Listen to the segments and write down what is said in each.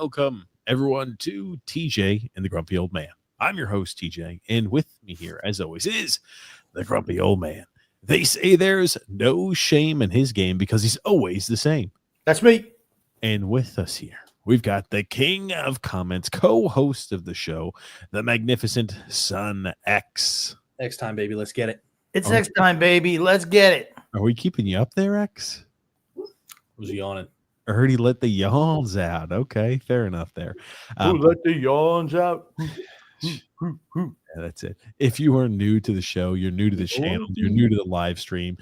welcome everyone to TJ and the Grumpy Old Man. I'm your host, TJ, and with me here, as always, is the Grumpy Old Man. They say there's no shame in his game because he's always the same. That's me. And with us here, we've got the king of comments, co-host of the show, the magnificent Son X. Next time, baby. Let's get it. It's next time, baby. Let's get it. Are we keeping you up there, X? Was yawning. I heard he let the yawns out. Okay, fair enough there. Who let the yawns out? Yeah, that's it. If you are new to the show, you're new to the channel, you're new to the live stream,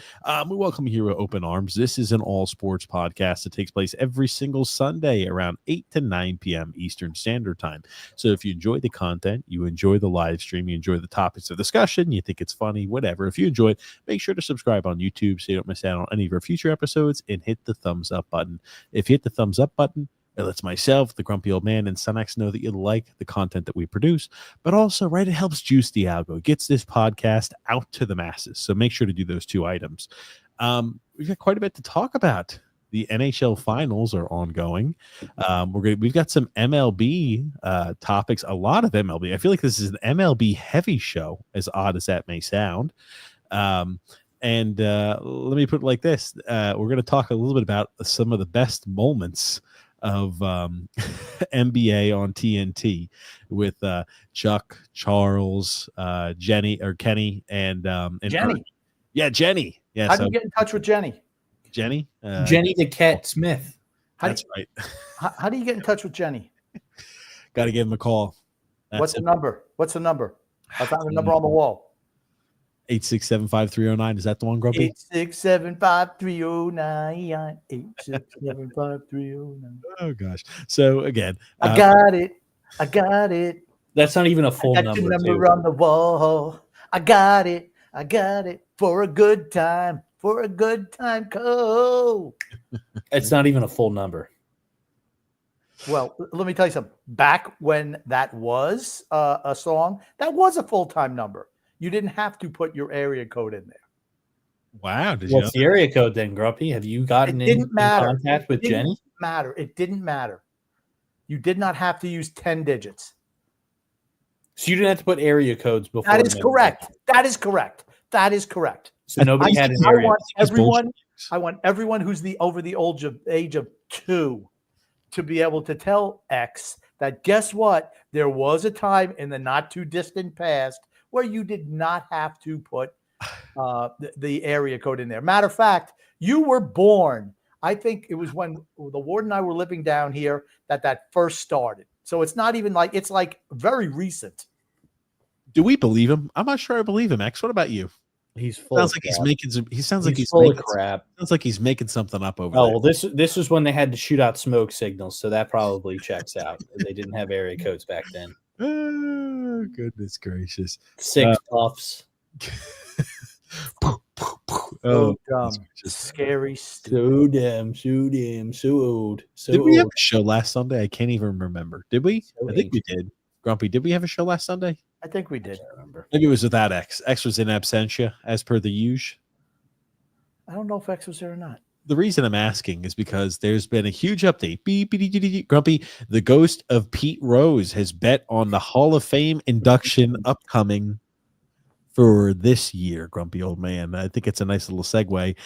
we welcome you here with open arms. This is an all sports podcast that takes place every single Sunday around 8 to 9 p.m. Eastern Standard Time. So if you enjoy the content, you enjoy the live stream, you enjoy the topics of discussion, you think it's funny, whatever. If you enjoy it, make sure to subscribe on YouTube so you don't miss out on any of our future episodes and hit the thumbs up button. If you hit the thumbs up button, it lets myself, the Grumpy Old Man, and Sunex know that you like the content that we produce, but also, right, it helps juice the algo. It gets this podcast out to the masses. So make sure to do those two items. We've got quite a bit to talk about. The NHL finals are ongoing. We've got some MLB topics, a lot of MLB. I feel like this is an MLB heavy show, as odd as that may sound. And let me put it like this. We're going to talk a little bit about some of the best moments of NBA on TNT with Chuck, Charles, Kenny, and Jenny. Her. Yeah, Jenny. Yeah. How do you get in touch with Jenny? Jenny? Jenny the Cat Smith. That's right. How do you get in touch with Jenny? Got to give him a call. What's the number? I found the number on the wall. 867-5309. Is that the one, Grumpy? 867-5309. 867-5309. Oh gosh. So again, I got it. That's not even a full Got number. your number on the wall. I got it. For a good time. Go. It's not even a full number. Well, let me tell you something. Back when that was a song, that was a full-time number. You didn't have to put your area code in there. Wow. What's the area code then, Grumpy? Have you gotten in contact with Jenny? It didn't matter. You did not have to use 10 digits. So you didn't have to put area codes before. That is correct. So nobody had an area. I want everyone who's over the age of 2 to be able to tell X that, guess what? There was a time in the not too distant past where you did not have to put the area code in there. Matter of fact, you were born. I think it was when the Ward and I were living down here that first started. So it's not even like, it's like very recent. Do we believe him? I'm not sure I believe him, X. What about you? He's full. Sounds like he's making some. He sounds like he's full making of crap. Sounds like he's making something up over Oh, there. well, this was when they had to shoot out smoke signals, so that probably checks out. They didn't have area codes back then. Oh, goodness gracious. 6 puffs. Oh, dumb. Scary. So damn, so old. Did we have a show last Sunday? I can't even remember. Did we? So I think we did. Grumpy, did we have a show last Sunday? I think we did. I remember. Maybe it was without X. X was in absentia, as per the usual. I don't know if X was there or not. The reason I'm asking is because there's been a huge update. Grumpy, the ghost of Pete Rose has bet on the Hall of Fame induction upcoming for this year, Grumpy Old Man. I think it's a nice little segue.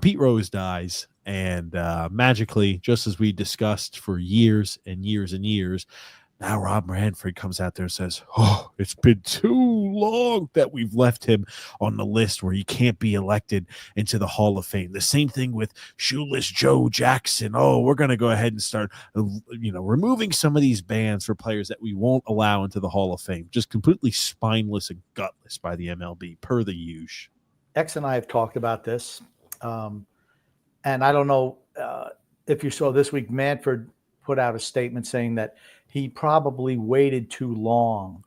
Pete Rose dies, and magically, just as we discussed for years and years and years, now Rob Manfred comes out there and says, oh, it's been too long that we've left him on the list where he can't be elected into the Hall of Fame. The same thing with Shoeless Joe Jackson. Oh, we're going to go ahead and start, removing some of these bans for players that we won't allow into the Hall of Fame. Just completely spineless and gutless by the MLB, per the usual. X and I have talked about this. And I don't know if you saw this week, Manfred put out a statement saying that he probably waited too long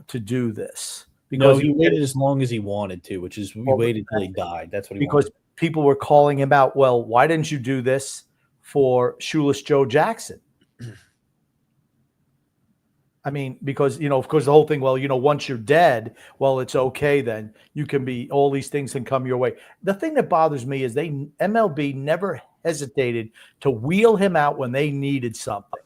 to do this. Because he waited as long as he wanted to, which is waited till he died. That's what he wanted. People were calling him out. Well, why didn't you do this for Shoeless Joe Jackson? I mean, because, of course, the whole thing, well, once you're dead, well, it's okay then. You can be, all these things can come your way. The thing that bothers me is MLB never hesitated to wheel him out when they needed something.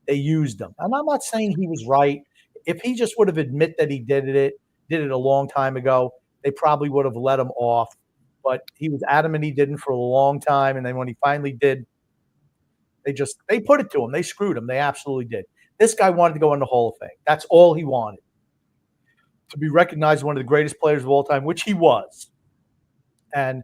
They used him. And I'm not saying he was right. If he just would have admitted that he did it a long time ago, they probably would have let him off. But he was adamant he didn't for a long time. And then when he finally did, they put it to him. They screwed him. They absolutely did. This guy wanted to go in the Hall of Fame. That's all he wanted. To be recognized as one of the greatest players of all time, which he was. And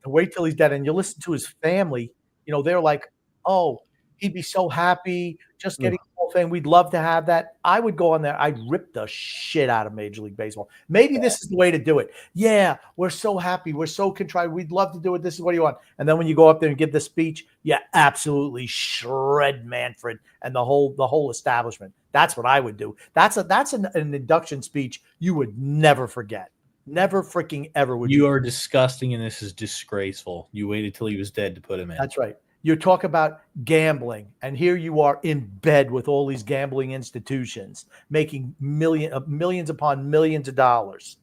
to wait till he's dead. And you listen to his family, they're like, oh, he'd be so happy just getting the Hall of Fame. We'd love to have that. I would go on there. I'd rip the shit out of Major League Baseball. Maybe this is the way to do it. Yeah, we're so happy. We're so contrite. We'd love to do it. This is what you want. And then when you go up there and give the speech, you absolutely shred Manfred and the whole establishment. That's what I would do. That's an induction speech you would never forget. Never freaking ever would. You are disgusting, and this is disgraceful. You waited till he was dead to put him in. That's right. You talk about gambling, and here you are in bed with all these gambling institutions, making millions upon millions of dollars.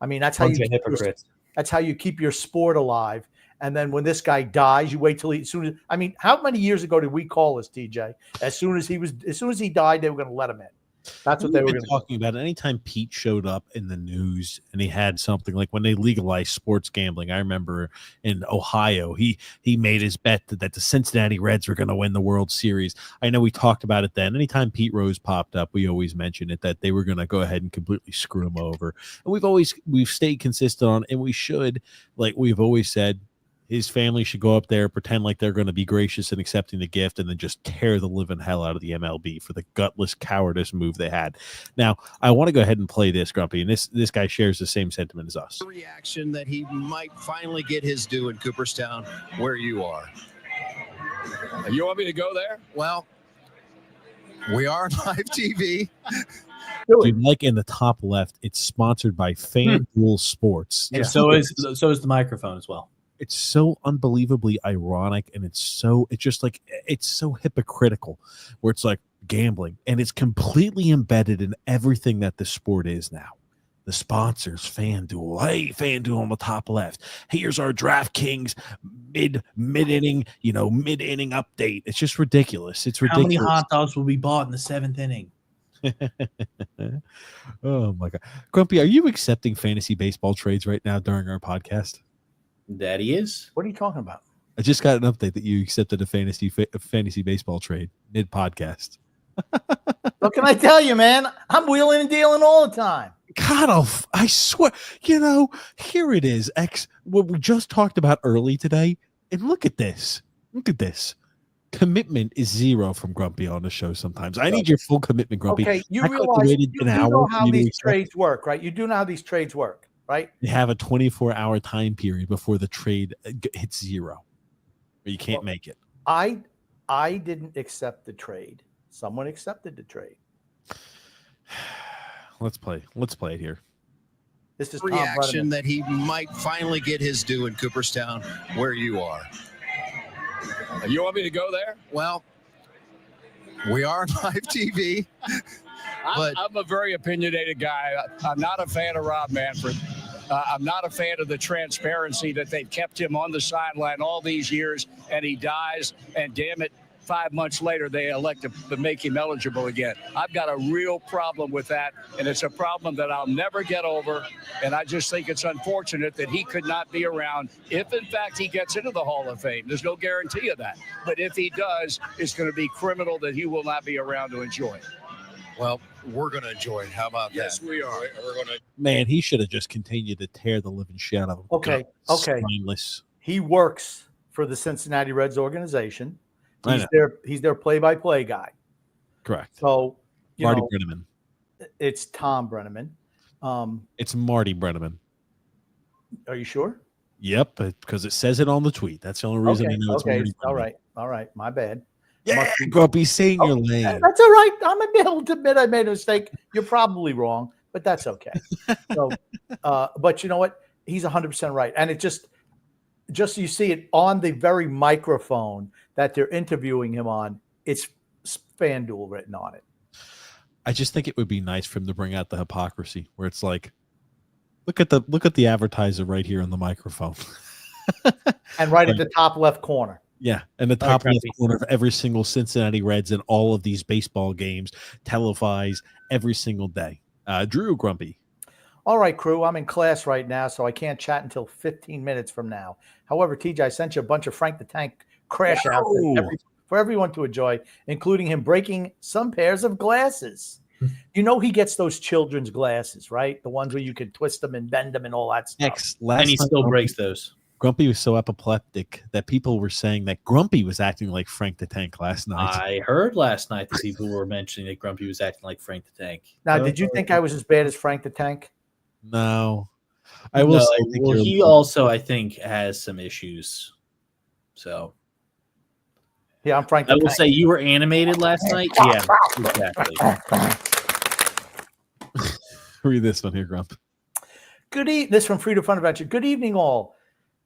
I mean, that's how you keep your sport alive. And then when this guy dies, you wait till how many years ago did we call this, TJ? As soon as he died, they were going to let him in. That's what they were talking about. Anytime Pete showed up in the news and he had something like when they legalized sports gambling, I remember in Ohio, he made his bet that the Cincinnati Reds were going to win the World Series. I know we talked about it then. Anytime Pete Rose popped up, we always mentioned it, that they were going to go ahead and completely screw him over. And we've stayed consistent on, and we should, like we've always said, his family should go up there, pretend like they're going to be gracious and accepting the gift, and then just tear the living hell out of the MLB for the gutless cowardice move they had. Now, I want to go ahead and play this, Grumpy, and this guy shares the same sentiment as us. Reaction that he might finally get his due in Cooperstown, where you are. You want me to go there? Well, we are on live TV. Dude, like in the top left, it's sponsored by FanDuel Sports. Yeah. So is the microphone as well. It's so unbelievably ironic, and it's so hypocritical, where it's like gambling, and it's completely embedded in everything that the sport is now. The sponsors, FanDuel. Hey, FanDuel on the top left. Here's our DraftKings mid-inning update. It's just ridiculous. It's ridiculous. How many hot dogs will be bought in the 7th inning? Oh my God, Grumpy, are you accepting fantasy baseball trades right now during our podcast? That he is. What are you talking about? I just got an update that you accepted a fantasy baseball trade mid podcast. What can I tell you, man? I'm wheeling and dealing all the time. God, I swear, here it is. What we just talked about early today, and look at this. Look at this. Commitment is zero from Grumpy on the show sometimes. I need your full commitment, Grumpy. Okay, you realize you know how these trades work, right? You do know how these trades work. Right? They have a 24-hour time period before the trade hits zero, or you can't make it. I didn't accept the trade. Someone accepted the trade. Let's play it here. This is reaction that he might finally get his due in Cooperstown, where you are. You want me to go there? Well, we are on live TV. I'm a very opinionated guy. I'm not a fan of Rob Manfred. I'm not a fan of the transparency that they've kept him on the sideline all these years, and he dies, and damn it, 5 months later, they elect to make him eligible again. I've got a real problem with that, and it's a problem that I'll never get over, and I just think it's unfortunate that he could not be around if, in fact, he gets into the Hall of Fame. There's no guarantee of that. But if he does, it's going to be criminal that he will not be around to enjoy it. Well, we're going to enjoy it. How about that? Yes, we are. We're going to. Man, he should have just continued to tear the living shit out of him. Okay. Spineless. He works for the Cincinnati Reds organization. He's their play-by-play guy. Correct. So, Marty Brenneman. It's Tom Brenneman. It's Marty Brenneman. Are you sure? Yep, because it says it on the tweet. That's the only reason I know it's Marty Brenneman. All right. My bad. Yeah, Grumpy, saying your lane. That's all right. I'm able to admit I made a mistake. You're probably wrong, but that's okay. So, but you know what? He's 100% right, and it just you see it on the very microphone that they're interviewing him on. It's FanDuel written on it. I just think it would be nice for him to bring out the hypocrisy, where it's like, look at the advertiser right here on the microphone, and right at the top left corner. Yeah, and the All right, top left Grumpy. corner of every single Cincinnati Reds and all of these baseball games televised every single day. Drew Grumpy. All right, crew. I'm in class right now, so I can't chat until 15 minutes from now. However, TJ, I sent you a bunch of Frank the Tank crash outs for everyone to enjoy, including him breaking some pairs of glasses. You know he gets those children's glasses, right? The ones where you can twist them and bend them and all that stuff. And he still breaks those. Grumpy was so apoplectic that people were saying that Grumpy was acting like Frank the Tank last night. I heard last night that people were mentioning that Grumpy was acting like Frank the Tank. Now, did you think I was as bad as Frank the Tank? No. I will say well, he also, I think, has some issues. So yeah, I'm Frank. I will say you were animated last night. Yeah, exactly. Read this one here, Grump. This from Freedom Fun Adventure. Good evening, all.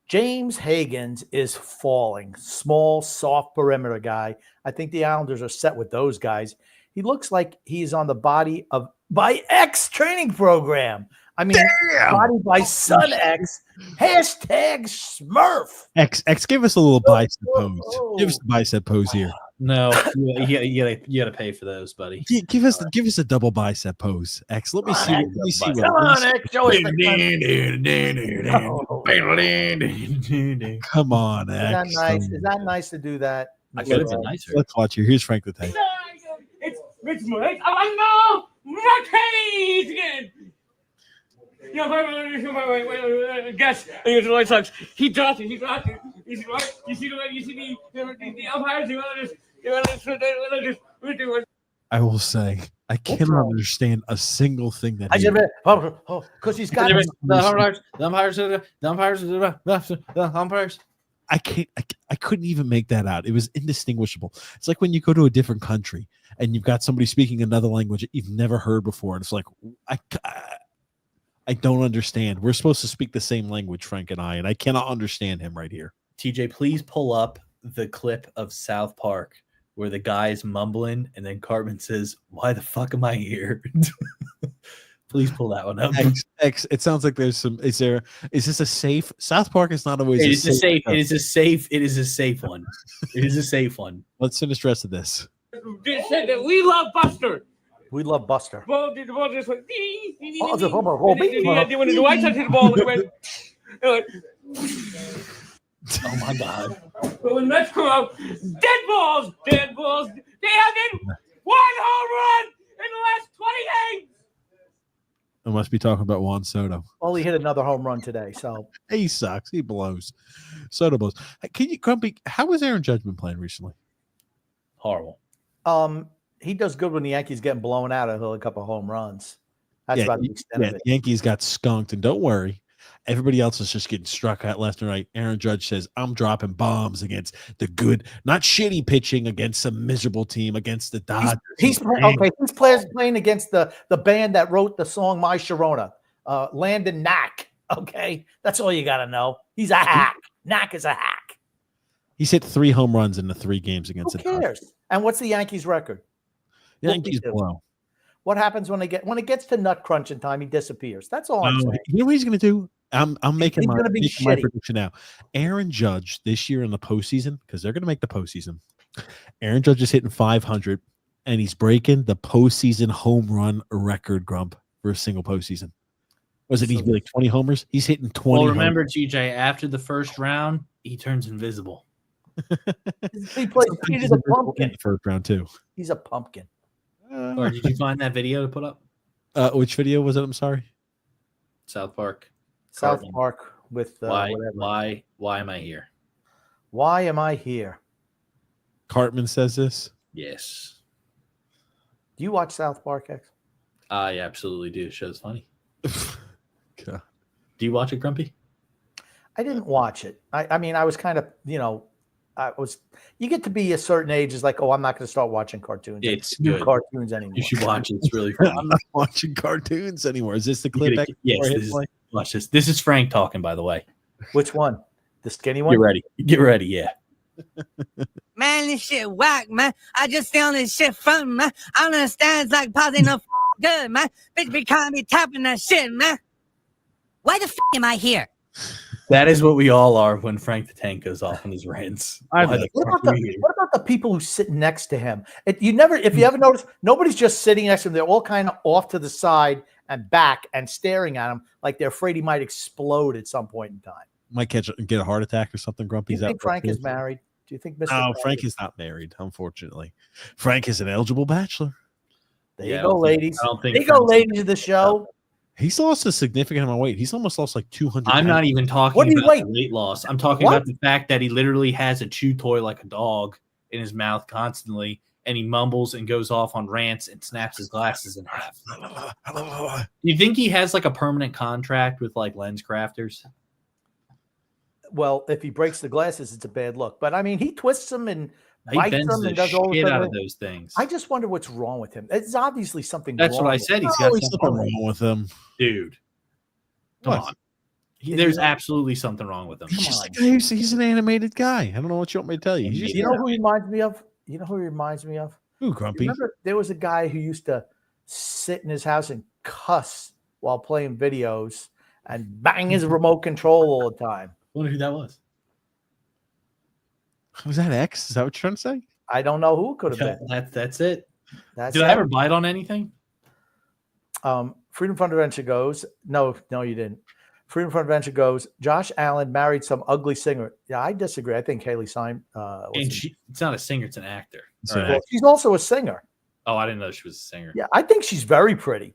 James Higgins is falling. Small, soft perimeter guy. I think the Islanders are set with those guys. He looks like he's on the body by X training program. I mean, body by Son X. Hashtag Smurf. X, give us a little bicep pose. Give us the bicep pose here. No, you gotta pay for those, buddy. Give us a double bicep pose. X, let me see. Let me see. Come on, X. Show us Come on, X. Is that nice? Is that nice to do that? I could have been nicer. Let's watch here. Here's Frank the Tank. It's Richmond. Oh no! Rocket again. You know, guess against the White Sox. He dropped it. You see what? You see the umpires. I will say, I cannot understand a single thing that he because he's got the umpires. I couldn't even make that out. It was indistinguishable. It's like when you go to a different country and you've got somebody speaking another language that you've never heard before, and it's like I don't understand. We're supposed to speak the same language, Frank and I cannot understand him right here. TJ, please pull up the clip of South Park where the guy's mumbling and then Cartman says, "Why the fuck am I here?" Please pull that one up. X, it sounds like there's some. Is this a safe? South Park is not always. It is a safe. It is a safe. It is a safe one. It is a safe one. Let's finish the rest of this. They said that we love Buster. We love Buster. Ball just went. Oh, when the White Sox hit the ball, it went. Oh my God! But when Mets come out, dead balls. They have hit 1 home run in the last 20 games. I must be talking about Juan Soto. Well, he hit another home run today, so he sucks. He blows. Soto blows. Can you, Grumpy? How was Aaron Judge been playing recently? Horrible. He does good when the Yankees getting blown out of a couple of home runs. That's about the extent of it. The Yankees got skunked, and don't worry, everybody else is just getting struck out left and right. Aaron Judge says, "I'm dropping bombs against the good, not shitty pitching against some miserable team against the Dodgers." He's playing against the band that wrote the song "My Sharona," Landon Knack. Okay, that's all you got to know. He's a hack. Knack is a hack. He's hit 3 home runs in the 3 games against the Dodgers. And what's the Yankees' record? Yankees blow. What happens when it gets to nut crunching time? He disappears. That's all I'm saying. You know what he's going to do? I'm making my prediction now. Aaron Judge this year in the postseason, because they're going to make the postseason. Aaron Judge is hitting 500, and he's breaking the postseason home run record, Grump, for a single postseason. Was it he's like 20 homers? He's hitting 20. Well, remember, TJ, after the first round, he turns invisible. He's a pumpkin. First round too. He's a pumpkin. Or did you find that video to put up? Which video was it? I'm sorry. South Park. South Park with why am I here? Why am I here? Cartman says this. Yes. Do you watch South Park, X? I absolutely do. The show's funny. God. Do you watch it, Grumpy? I didn't watch it. I mean, I was kind of, you get to be a certain age, is like, oh, I'm not going to start watching cartoons. It's new good. Cartoons anymore. You should watch it. It's really funny. I'm not watching cartoons anymore. Is this the clip? Yes. Watch this. This is Frank talking, by the way. Which one? The skinny one? Get ready. Yeah. Man, this shit whack, man. I just feel this shit fun, man. I don't understand. It's like pausing no good, man. Bitch be calling me tapping that shit, man. Why the f am I here? That is what we all are when Frank the Tank goes off on his rants. I Why know. the What fuck about are we here? what about the people who sit next to him? If you ever notice, nobody's just sitting next to him. They're all kind of off to the side and back and staring at him like they're afraid he might explode at some point in time. Might get a heart attack or something. Do Grumpy's you out. think Frank is married? Do you think Mr. No, Frank is not married, unfortunately. Frank is an eligible bachelor. There Yeah, you I go, don't think- ladies. I don't think There you go, Frank's- ladies of the show. He's lost a significant amount of weight. He's almost lost like 200 I'm pounds. not even talking What do you about wait? the weight loss. I'm talking What? about the fact that he literally has a chew toy like a dog in his mouth constantly, and he mumbles and goes off on rants and snaps his glasses in half. Do you think he has like a permanent contract with like lens crafters? Well, if he breaks the glasses, it's a bad look. But I mean, he twists them and He bites bends them the and does all shit the out of those things. I just wonder what's wrong with him. It's obviously something. That's wrong what I with said. him. He's got Always something something wrong, wrong with him. dude. Come What? on. Is There's he- absolutely something wrong with him. He's Come just on. a guy he's an animated guy. I don't know what you want me to tell you. He's just, You know who he reminds me of? You know who he reminds me of? Ooh, Grumpy. Remember, there was a guy who used to sit in his house and cuss while playing videos and bang his remote control all the time. I wonder who that was. Was that X? Is that what you're trying to say? I don't know who it could have been. That's it. That's Did I ever bite on anything? Freedom Front Adventure goes. No, you didn't. Freedom Front Adventure goes. Josh Allen married some ugly singer. Yeah, I disagree. I think Haley Stein. It's not a singer; it's an actor. It's All an right. Well, she's also a singer. Oh, I didn't know she was a singer. Yeah, I think she's very pretty.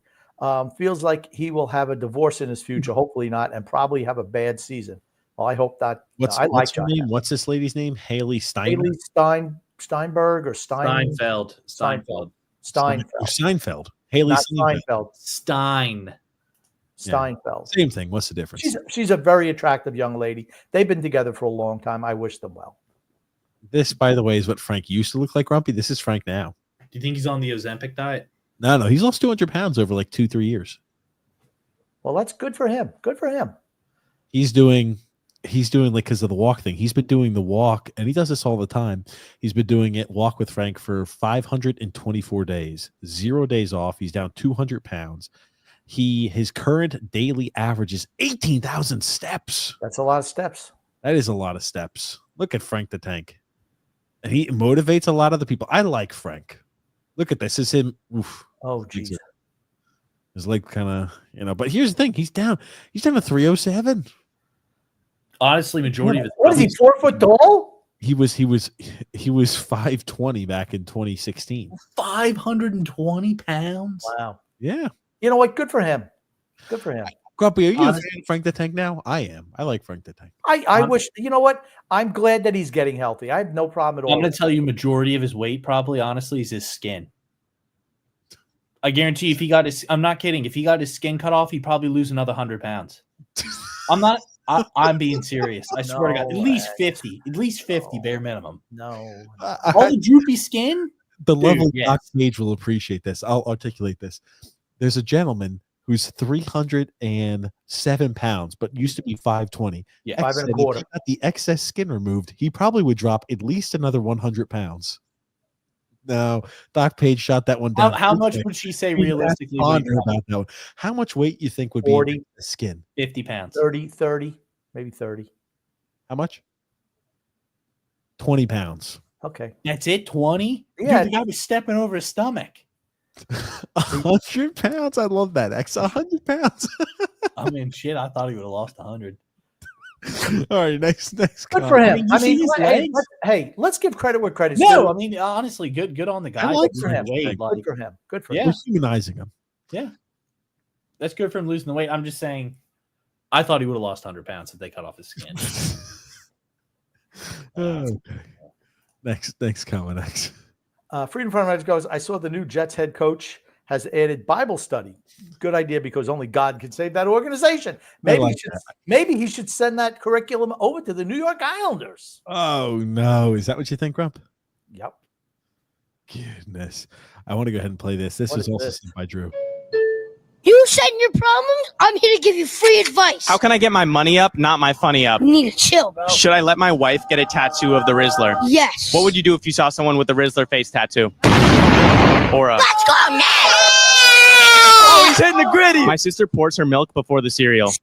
Feels like he will have a divorce in his future. Hopefully not, and probably have a bad season. Well, I hope not. What's, I like what's her Josh name? Allen. What's this lady's name? Haley Stein. Haley Steinberg or Steinfeld. Steinfeld. Seinfeld. Haley Not Steinfeld. Steinfeld. Steinfeld. Same thing. What's the difference? She's a very attractive young lady. They've been together for a long time. I wish them well. This, by the way, is what Frank used to look like, Grumpy. This is Frank now. Do you think he's on the Ozempic diet? No, he's lost 200 pounds over like 2-3 years. Well, that's good for him. Good for him. He's doing like, because of the walk thing. He's been doing the walk, and he does this all the time. He's been doing it walk with Frank for 524 days, 0 days off. He's down 200 pounds. His current daily average is 18,000 steps. That's a lot of steps. That is a lot of steps. Look at Frank the Tank. And he motivates a lot of the people. I like Frank. Look at this. This is him. Oof. Oh, geez. His leg kind of, but here's the thing. He's down to 307. Honestly, majority of it. What is he, 4 foot tall? He was 520 back in 2016. 520 pounds. Wow. Yeah. You know what? Good for him. Good for him. Grumpy, are you a Honestly- fan of Frank the Tank now? I am. I like Frank the Tank. I wish, you know what? I'm glad that he's getting healthy. I have no problem at all. I'm going to tell you, majority of his weight probably, honestly, is his skin. I guarantee if he got his, I'm not kidding. If he got his skin cut off, he'd probably lose another 100 pounds. I'm not, I'm being serious. I swear to God, at least 50, bare minimum. No. All the droopy skin. The Dude, level yes. Doc Page will appreciate this. I'll articulate this. There's a gentleman who's 307 pounds, but used to be 520. Yeah. 5 and a quarter. If he got the excess skin removed, he probably would drop at least another 100 pounds. No, Doc Page shot that one down. How much would she say realistically? Ponder about that one. How much weight you think would be 40. in the skin? 50 pounds. 30, maybe 30. How much? 20 pounds. Okay. That's it. 20. Yeah. Dude, the guy was stepping over his stomach. 100 pounds. I love that. 100 pounds. I mean, shit. I thought he would have lost 100. All right, next. Good comment. for him. mean, you I see mean, his hey, legs? let's give credit where credit's No, due. I mean, honestly, good on the guy. I like Losing for him. weight, Good like, for him. Good for Yeah. him. We're humanizing him. that's good for him losing the weight. I'm just saying, I thought he would have lost 100 pounds if they cut off his skin. Okay. Next comment. Next. Freedom Front Riders goes, I saw the new Jets head coach has added Bible study. Good idea, because only God can save that organization. Maybe he should send that curriculum over to the New York Islanders. Oh no, is that what you think, Grump? Yep. Goodness, I want to go ahead and play this. This What is is also this? sent by Drew. You setting your problems? I'm here to give you free advice. How can I get my money up, not my funny up? You need to chill, bro. Should I let my wife get a tattoo of the Rizzler? Yes. What would you do if you saw someone with a Rizzler face tattoo? Or a... Let's go now. Oh, he's hitting the gritty! My sister pours her milk before the cereal.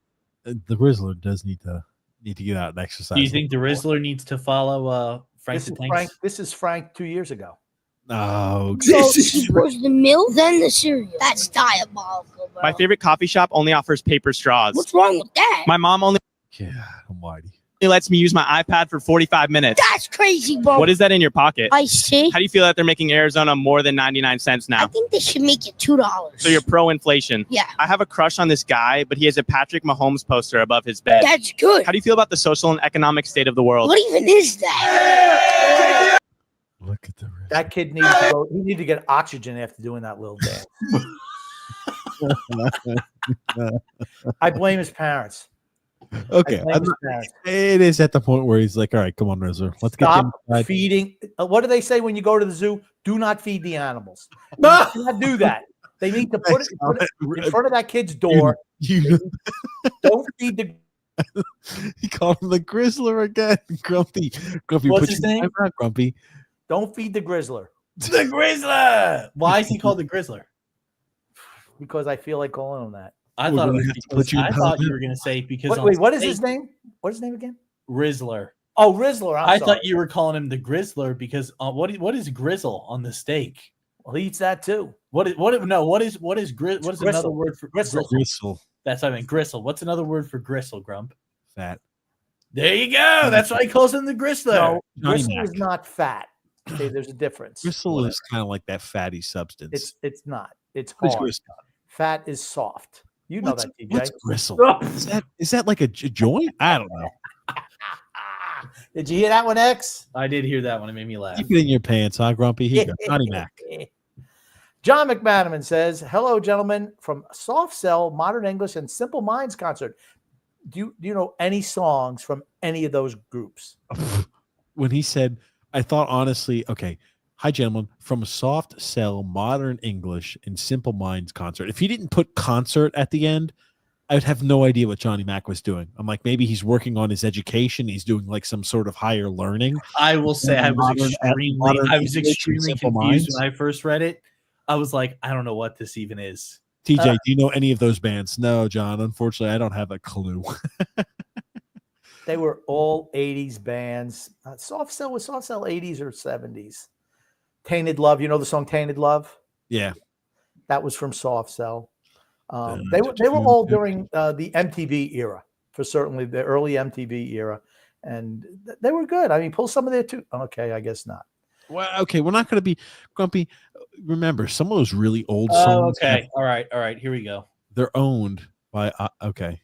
The Rizzler does need to Need to get out and exercise. Do you think the Rizzler needs to follow Frank This the is Tank? Frank. This is Frank 2 years ago. No, So she pours the milk, then the cereal. That's diabolical, bro. My favorite coffee shop only offers paper straws. What's wrong with that? My mom only yeah, almighty. lets me use my iPad for 45 minutes. That's crazy, bro. What is that in your pocket? Iced tea? How do you feel that they're making Arizona more than 99 cents I now? think they should make it $2. So you're pro-inflation. Yeah. I have a crush on this guy, but he has a Patrick Mahomes poster above his bed. That's good. How do you feel about the social and economic state of the world? What even is that? Look at the wrist. That kid needs to go. He needs to get oxygen after doing that little dance. I blame his parents. Okay, I blame his parents. it is at the point where he's like, all right, come on, Rizzler, let's Stop get inside. feeding. What do they say when you go to the zoo? Do not feed the animals. Do not do that. They need to put it in front of that kid's door. You Don't feed the. he called him the Grizzler again. Grumpy. What's put his your name? time out, Grumpy. Don't feed the grizzler The Grizzler. Why is he called the Grizzler? because I feel like calling him that. I We're thought it gonna was have to put because you in I thought time. you were going to say because Wait, on wait, what is his steak, name? What is his name again? Rizzler. Oh, Rizzler. I I'm sorry. thought you were calling him the Grizzler because what is grizzle on the steak? Well, he eats that too. What is another Gristle. word for Gristle. Gristle. That's what I mean. Gristle. What's another word for gristle, Grump? Fat. There you go. That's why he calls him the Gristler. No, Johnny gristle Mac. is not fat. Okay, there's a difference. Gristle is kind of like that fatty substance. It's not. It's What's hard. gristle? Fat is soft. You know What's, that, TJ. what's gristle? Is that like a joint? I don't know. Did you hear that one, X? I did hear that one. It made me laugh. Keep it in your pants, huh, Grumpy? Here you go. Johnny Mac. John McManaman says, "Hello, gentlemen, from Soft Cell, Modern English, and Simple Minds concert. Do you know any songs from any of those groups?" When he said, I thought honestly, okay, hi, gentlemen, from a Soft Cell, Modern English, and Simple Minds concert. If he didn't put concert at the end, I would have no idea what Johnny Mac was doing. I'm like, maybe he's working on his education. He's doing like some sort of higher learning. I will say I was Modern extremely English and Simple confused Minds. when I first read it. I was like, I don't know what this even is. TJ, do you know any of those bands? No, John. Unfortunately, I don't have a clue. They were all 80s bands. Soft Cell was Soft Cell 80s or 70s. Tainted Love. You know the song Tainted Love? Yeah. That was from Soft Cell. They were all during the MTV era, for certainly the early MTV era. And they were good. I mean, pull some of their too. Okay, I guess not. Well, okay, we're not going to be Grumpy. Remember, some of those really old songs. Okay. All right. Here we go. They're owned by. Okay.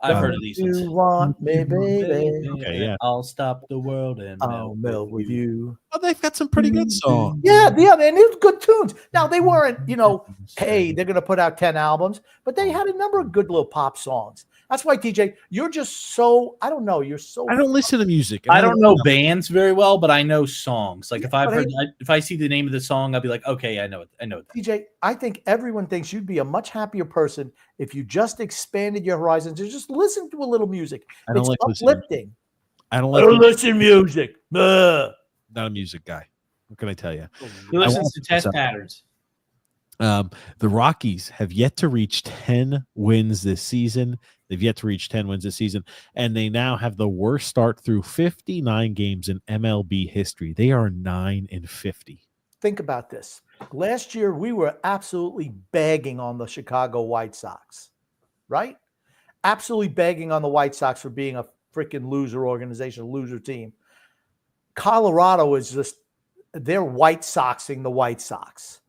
I've heard of these ones. You want me, baby? Okay, yeah. I'll stop the world and I'll melt with you. Oh, they've got some pretty good songs. Yeah, and it was good tunes. Now they weren't, hey, they're gonna put out 10 albums, but they had a number of good little pop songs. That's why, TJ, you're just so I don't know. You're so I don't listen to music. I don't know bands very well, but I know songs. Like if I've but heard, if I see the name of the song, I'll be like, okay, I know it. I know that. TJ, I think everyone thinks you'd be a much happier person if you just expanded your horizons and just listen to a little music. I don't It's like listening. uplifting. I don't like. listen to music. Ugh. Not a music guy. What can I tell you? He listens won't to put test this up. patterns. The Rockies have yet to reach 10 wins this season. They've yet to reach 10 wins this season, and they now have the worst start through 59 games in MLB history. They are 9-50. Think about this. Last year, we were absolutely bagging on the Chicago White Sox, right? Absolutely bagging on the White Sox for being a freaking loser organization, a loser team. Colorado is just, they're White Soxing the White Sox.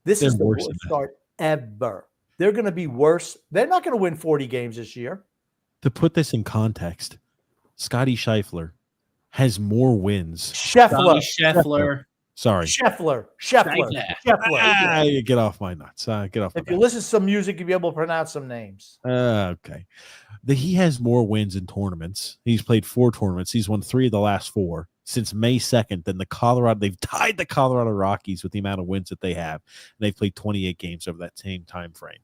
This is the worse worst than that. start ever. They're going to be worse. They're not going to win 40 games this year. To put this in context, Scotty Scheifler has more wins. Scheffler. Sorry. Scheffler. Get off my nuts. Get off my If you nuts. listen to some music, you'll be able to pronounce some names. Okay. He has more wins in tournaments. He's played 4 tournaments. He's won 3 of the last 4 since May 2nd. Then they've tied the Colorado Rockies with the amount of wins that they have. And they've played 28 games over that same time frame.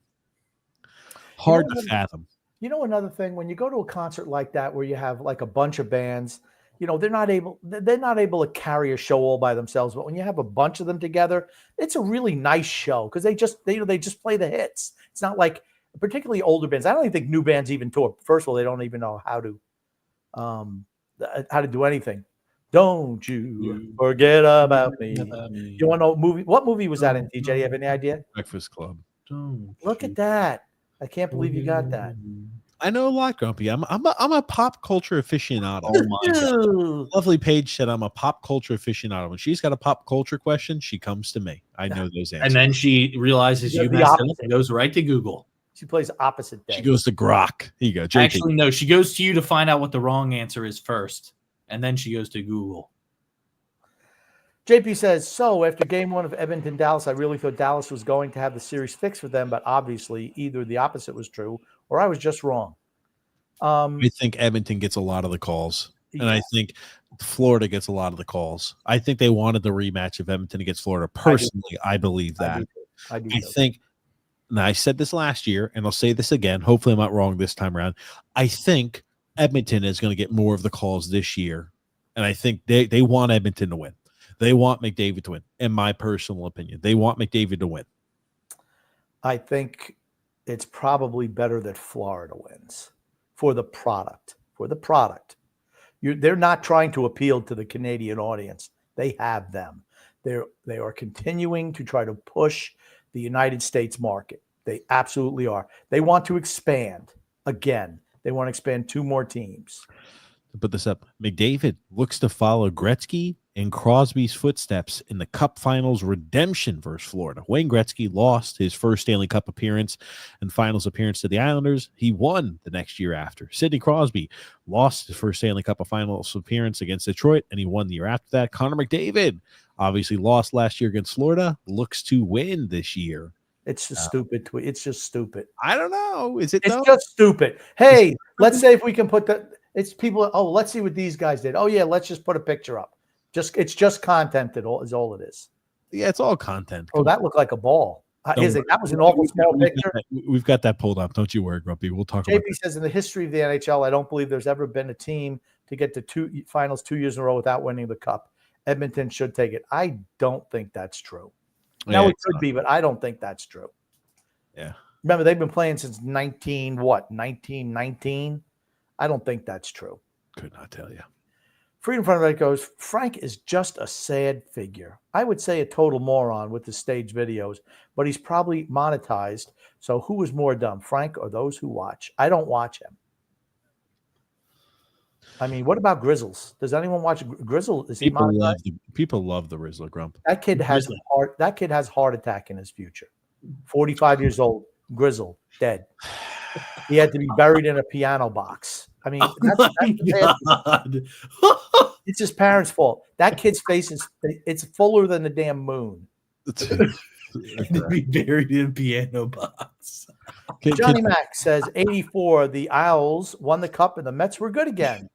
Hard to fathom. You know, another thing, when you go to a concert like that, where you have like a bunch of bands, they're not able to carry a show all by themselves. But when you have a bunch of them together, it's a really nice show because they just play the hits. It's not like particularly older bands. I don't even think new bands even tour. First of all, they don't even know how to how to do anything. Don't you forget about me. You want to know movie? What movie was that in, TJ? You have any idea? Breakfast Club. Look at that. I can't believe you got that. I know a lot, Grumpy. I'm a pop culture aficionado. Oh my God. Lovely Paige said I'm a pop culture aficionado. When she's got a pop culture question, she comes to me. I know those answers. And then she realizes Yeah, you the messed up opposite. and goes right to Google. She plays opposite day. She goes to Grok. Here you go. JP. Actually, no, she goes to you to find out what the wrong answer is first, and then she goes to Google. JP says, so after game 1 of Edmonton Dallas, I really thought Dallas was going to have the series fixed for them, but obviously either the opposite was true or I was just wrong. I think Edmonton gets a lot of the calls, and I think Florida gets a lot of the calls. I think they wanted the rematch of Edmonton against Florida. Personally, I believe that. I think, and I said this last year, and I'll say this again. Hopefully, I'm not wrong this time around. I think Edmonton is going to get more of the calls this year, and I think they want Edmonton to win. They want McDavid to win, in my personal opinion. They want McDavid to win. I think it's probably better that Florida wins for the product. For the product. They're not trying to appeal to the Canadian audience. They have them. They are continuing to try to push the United States market. They absolutely are. They want to expand again. They want to expand 2 more teams. To put this up, McDavid looks to follow Gretzky and Crosby's footsteps in the Cup Finals redemption versus Florida. Wayne Gretzky lost his first Stanley Cup appearance and Finals appearance to the Islanders. He won the next year after. Sidney Crosby lost his first Stanley Cup Finals appearance against Detroit, and he won the year after that. Connor McDavid obviously lost last year against Florida, looks to win this year. It's just stupid tweet. It's just stupid. I don't know. Is it? It's just stupid. Hey, let's say if we can put the. It's people. Oh, let's see what these guys did. Oh yeah, let's just put a picture up. It's just content. Is all it is. Yeah, it's all content. Oh, that looked like a ball. That was an awful small picture. We've got that pulled up. Don't you worry, Grumpy. We'll talk about JP says in the history of the NHL, I don't believe there's ever been a team to get to 2 finals 2 years in a row without winning the cup. Edmonton should take it. I don't think that's true. Now it could be, but I don't think that's true. Yeah. Remember, they've been playing since 1919. I don't think that's true. Could not tell you. Freedom Front of It goes, Frank is just a sad figure. I would say a total moron with the stage videos, but he's probably monetized. So who is more dumb, Frank or those who watch? I don't watch him. I mean, what about Grizzles? Does anyone watch Grizzle? Is he monetized? People love the Rizzler, Grump. That kid has heart attack in his future. 45 years old, Grizzle, dead. He had to be buried in a piano box. I mean, it's his parents' fault. That kid's face it's fuller than the damn moon. To be buried in a piano box. Johnny Mac says 84, the Owls won the cup and the Mets were good again.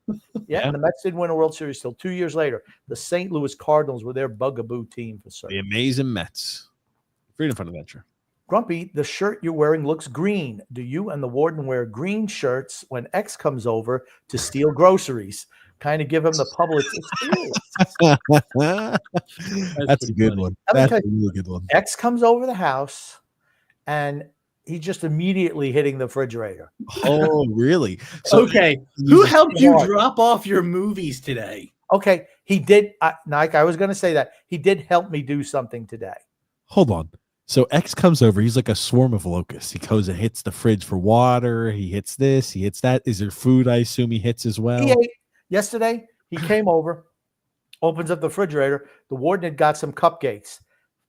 Yeah, and the Mets didn't win a World Series till 2 years later. The St. Louis Cardinals were their bugaboo team for certain. The amazing Mets. Freedom Fund Adventure. Grumpy, the shirt you're wearing looks green. Do you and the warden wear green shirts when X comes over to steal groceries? Kind of give him the public experience. That's a good one. That's a really good one. X comes over the house and he's just immediately hitting the refrigerator. Oh, really? So, okay. Who helped you drop off your movies today? Okay. He did. Nike, I was going to say that. He did help me do something today. Hold on. So X comes over. He's like a swarm of locusts. He goes and hits the fridge for water. He hits this. He hits that. Is there food? I assume he hits as well. He ate yesterday. He came over, opens up the refrigerator. The warden had got some cupcakes.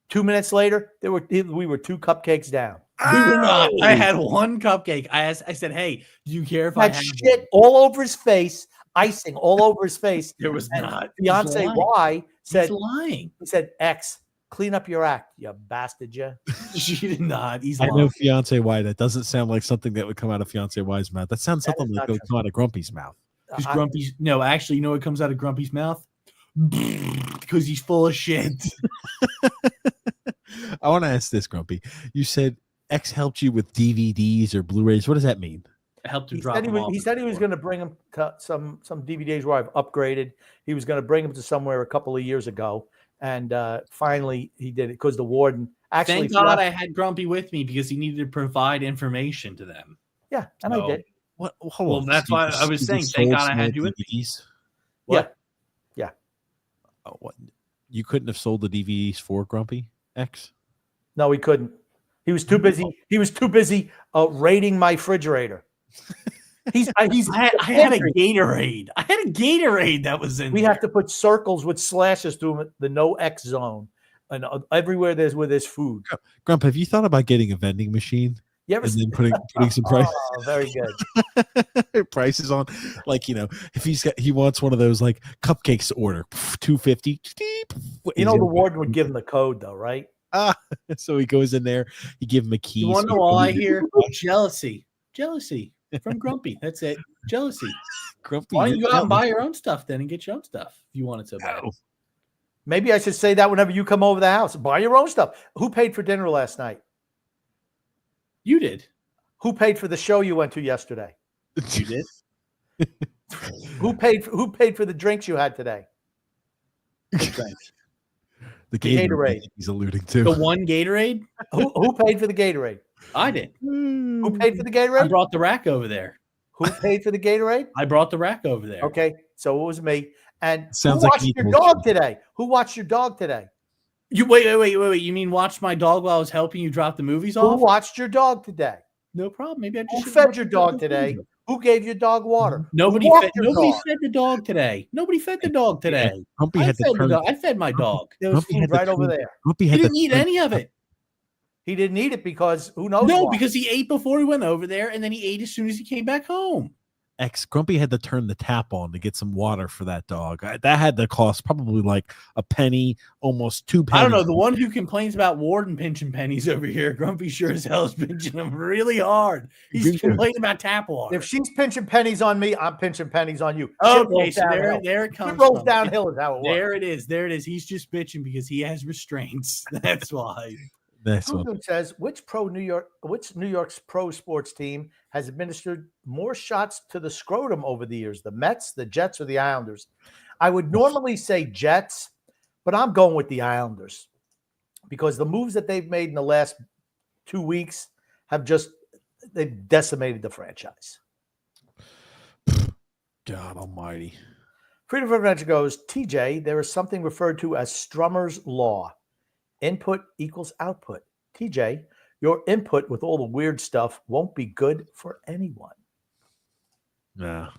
2 minutes later, we were 2 cupcakes down. We were not. I had 1 cupcake. I said, "Hey, do you care if I have shit one?" all over his face, icing all over his face? There was not. Fiance Y said, "He's lying." He said, "X, clean up your act, you bastard, you." She did not. He's I lying. know Fiance Y. That doesn't sound like something that would come out of Fiance Y's mouth. That sounds something that would come out of Grumpy's mouth. Because Grumpy's actually, you know what comes out of Grumpy's mouth? Because he's full of shit. I want to ask this, Grumpy. You said X helped you with DVDs or Blu-rays. What does that mean? I helped him He drop said them off. he said he was going to bring him to some DVDs where I've upgraded. He was going to bring him to somewhere a couple of years ago, and finally he did it because the warden actually. Thank God I had Grumpy with me because he needed to provide information to them. Yeah, and I did. What? Hold Well, on. that's So why I was you saying, sold thank God I small had you with me. DVDs? What? Yeah. Oh, what? You couldn't have sold the DVDs for Grumpy X? No, he couldn't. He was too busy. He was too busy raiding my refrigerator. He's I had a Gatorade. I had a Gatorade that was in We there. have to put circles with slashes through the no X zone, and everywhere there's food. Grump, have you thought about getting a vending machine You ever and see- then putting some price Oh, very good. prices on? Like, if he wants one of those like cupcakes to order, $2.50. You know the warden would give him the code though, right? So he goes in there, you give him a key. You want to so know all I he- hear? Jealousy. Jealousy from Grumpy. That's it. Jealousy. Grumpy, Why don't you you're go out and down. buy your own stuff then and get your own stuff if you want it so bad? No. Maybe I should say that whenever you come over the house. Buy your own stuff. Who paid for dinner last night? You did. Who paid for the show you went to yesterday? You did. Who paid for the drinks you had today? The Gatorade. Gatorade he's alluding to. The one Gatorade? Who paid for the Gatorade? I did. Who paid for the I Gatorade? brought the rack over there. Who paid for the Gatorade? I brought the rack over there. Okay, so it was me. And Sounds who like watched an your equal dog trade. today? Who watched your dog today? You wait. You mean watch my dog while I was helping you drop the movies Who off? watched your dog today? No problem. Maybe I Who just fed your dog today? Who gave your dog water? Nobody Who walked fed. your Nobody dog? fed the dog today. Nobody fed the dog today. Grumpy I had fed, to the turn. dog. I fed my dog. There was Grumpy food had to right over turn- there. Grumpy He had to didn't eat turn- any of it. He didn't eat it because who knows? No, why. because he ate before he went over there, and then he ate as soon as he came back home. Grumpy had to turn the tap on to get some water for that dog. That had to cost probably like a penny, almost 2 pennies. I don't know. The one who complains about Warden pinching pennies over here, Grumpy sure as hell is pinching them really hard. He's complaining about tap water. If she's pinching pennies on me, I'm pinching pennies on you. Shit Okay, rolls so downhill. there it comes. It rolls from. downhill is how it works. There it is. There it is. He's just bitching because he has restraints. That's why. That's what. Google says which New York's pro sports team has administered more shots to the scrotum over the years? The Mets, the Jets, or the Islanders? I would normally say Jets, but I'm going with the Islanders because the moves that they've made in the last 2 weeks they've decimated the franchise. God almighty. Freedom from Adventure goes, TJ, there is something referred to as Strummer's Law. Input equals output. TJ, your input with all the weird stuff won't be good for anyone. Yeah.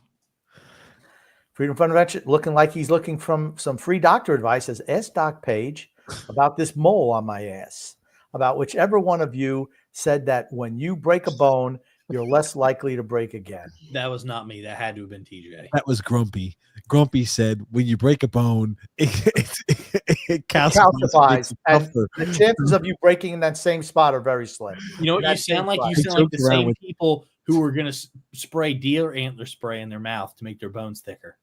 Freedom from Adventure looking like he's looking from some free doctor advice. Says, ask Doc Page about this mole on my ass. About whichever one of you said that when you break a bone, you're less likely to break again. That was not me. That had to have been TJ. That was Grumpy. Grumpy said, when you break a bone, it Calcifies. And the chances of you breaking in that same spot are very slim. You know what? You That sound like same you spot. sound like the joked around same with- people who were going to spray deer antler spray in their mouth to make their bones thicker.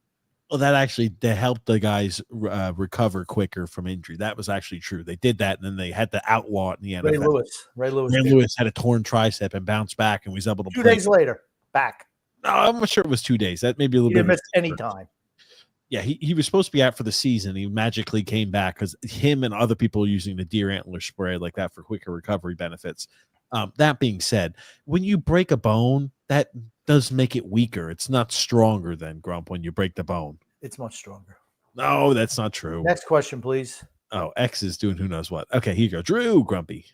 Well, that actually they helped the guys recover quicker from injury. That was actually true. They did that, and then they had to outlaw it in the NFL. Ray Lewis. Ray Lewis had a torn tricep and bounced back, and was able to 2 play. days later, back. No, I'm not sure it was 2 days. That may be a He little bit. didn't miss any time. Yeah, he was supposed to be out for the season. He magically came back because him and other people using the deer antler spray like that for quicker recovery benefits. That being said, when you break a bone, that does make it weaker. It's not stronger than Grump when you break the bone. It's much stronger. No, that's not true. Next question, please. Oh, X is doing who knows what. Okay, here you go. Drew Grumpy.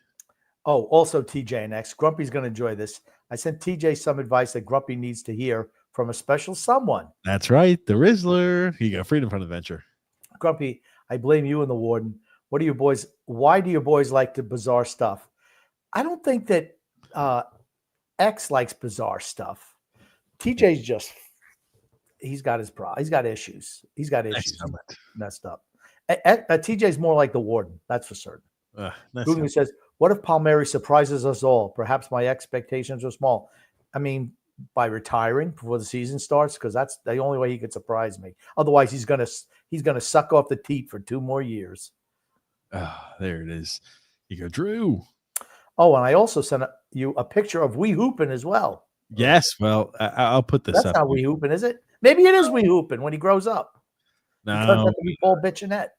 Oh, also TJ and X. Grumpy's going to enjoy this. I sent TJ some advice that Grumpy needs to hear from a special someone. That's right. The Rizzler. Here you go. Freedom from Adventure. Grumpy, I blame you and the warden. Why do your boys like the bizarre stuff? I don't think that X likes bizarre stuff. TJ's just he's got issues. He's got issues. He's messed up. TJ's more like the warden, that's for certain. Google says, what if Palmieri surprises us all? Perhaps my expectations are small. I mean, by retiring before the season starts, because that's the only way he could surprise me. Otherwise, he's gonna suck off the teat for 2 more years. There it is. You go, Drew. Oh, and I also sent you a picture of Wee Hoopin as well. Yes, well, I'll put this That's up. not Wee Hoopin, is it? Maybe it is Wee Hoopin when he grows up. No, That's be Paul Bitchinette.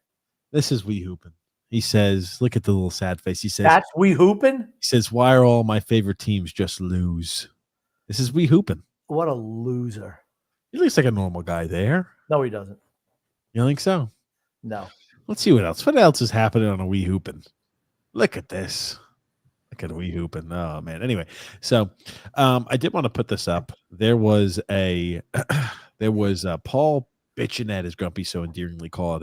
this is Wee Hoopin. He says, look at the little sad face. He says, That's Wee Hoopin? he says, why are all my favorite teams just lose? This is Wee Hoopin. What a loser. He looks like a normal guy there. No, he doesn't. You think so? No. Let's see what else. What else is happening on a Wii Hoopin'? Look at this. Look at Wii Hoopin'. Oh man. Anyway, so I did want to put this up. There was a Paul Bitchinette, as Grumpy so endearingly calls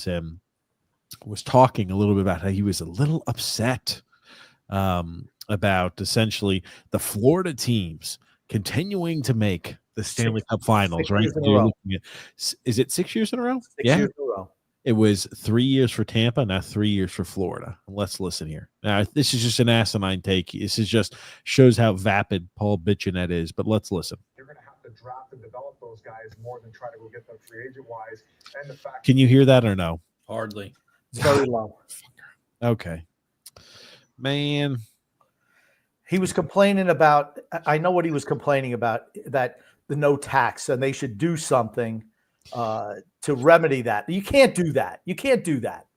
him, was talking a little bit about how he was a little upset about essentially the Florida teams continuing to make the Stanley Cup Finals, right? Is it 6 years in a row? 6 years in a row. It was 3 years for Tampa, now 3 years for Florida. Let's listen here. Now, this is just an asinine take. This is just shows how vapid Paul Bitchinette is, but let's listen. You're going to have to draft and develop those guys more than try to go get them free agent wise. And the fact. Can you hear that or no? Hardly. It's very low. Okay. Man. He was complaining about, I know what he was complaining about, that the no tax, and they should do something to remedy that. You can't do that. You can't do that.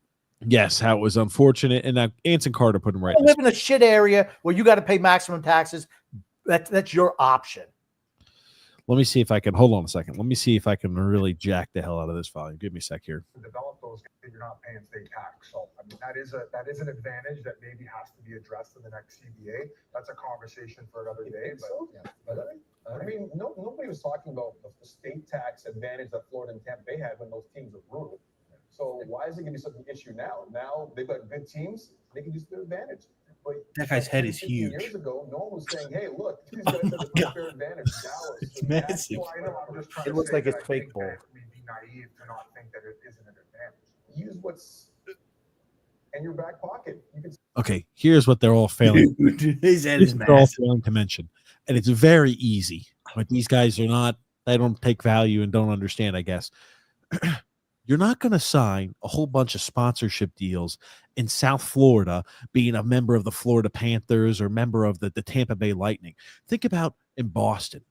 Yes, how it was unfortunate. And Anson Carter put him right. You live in a shit area where you got to pay maximum taxes. That's your option. Let me see if I can hold on a second. Let me see if I can really jack the hell out of this volume. Give me a sec here. To develop those, you're not paying state tax. So I mean that is an advantage that maybe has to be addressed in the next CBA. That's a conversation for another day. But I mean, nobody was talking about the state tax advantage that Florida and Tampa Bay had when those teams were brutal. So why is it going to be such an issue now? Now they've got good teams; they can use their advantage. But that guy's head is huge. Years ago, no one was saying, "Hey, look, these guys have a fair advantage." Now it's massive. It looks like it's fake ball. We'd be naive to not think that it isn't an advantage. Use what's in your back pocket. You can. Okay, here's what they're all failing. His head is they're all massive. failing to mention, and it's very easy. But these guys are not. They don't take value and don't understand, I guess. You're not going to sign a whole bunch of sponsorship deals in South Florida, being a member of the Florida Panthers or member of the Tampa Bay Lightning. Think about in Boston.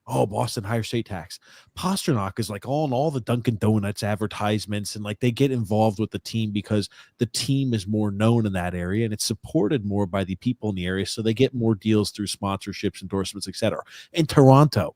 Oh, Boston, higher state tax. Pasternak is like on all the Dunkin' Donuts advertisements, and like they get involved with the team because the team is more known in that area and it's supported more by the people in the area. So they get more deals through sponsorships, endorsements, etc. In Toronto,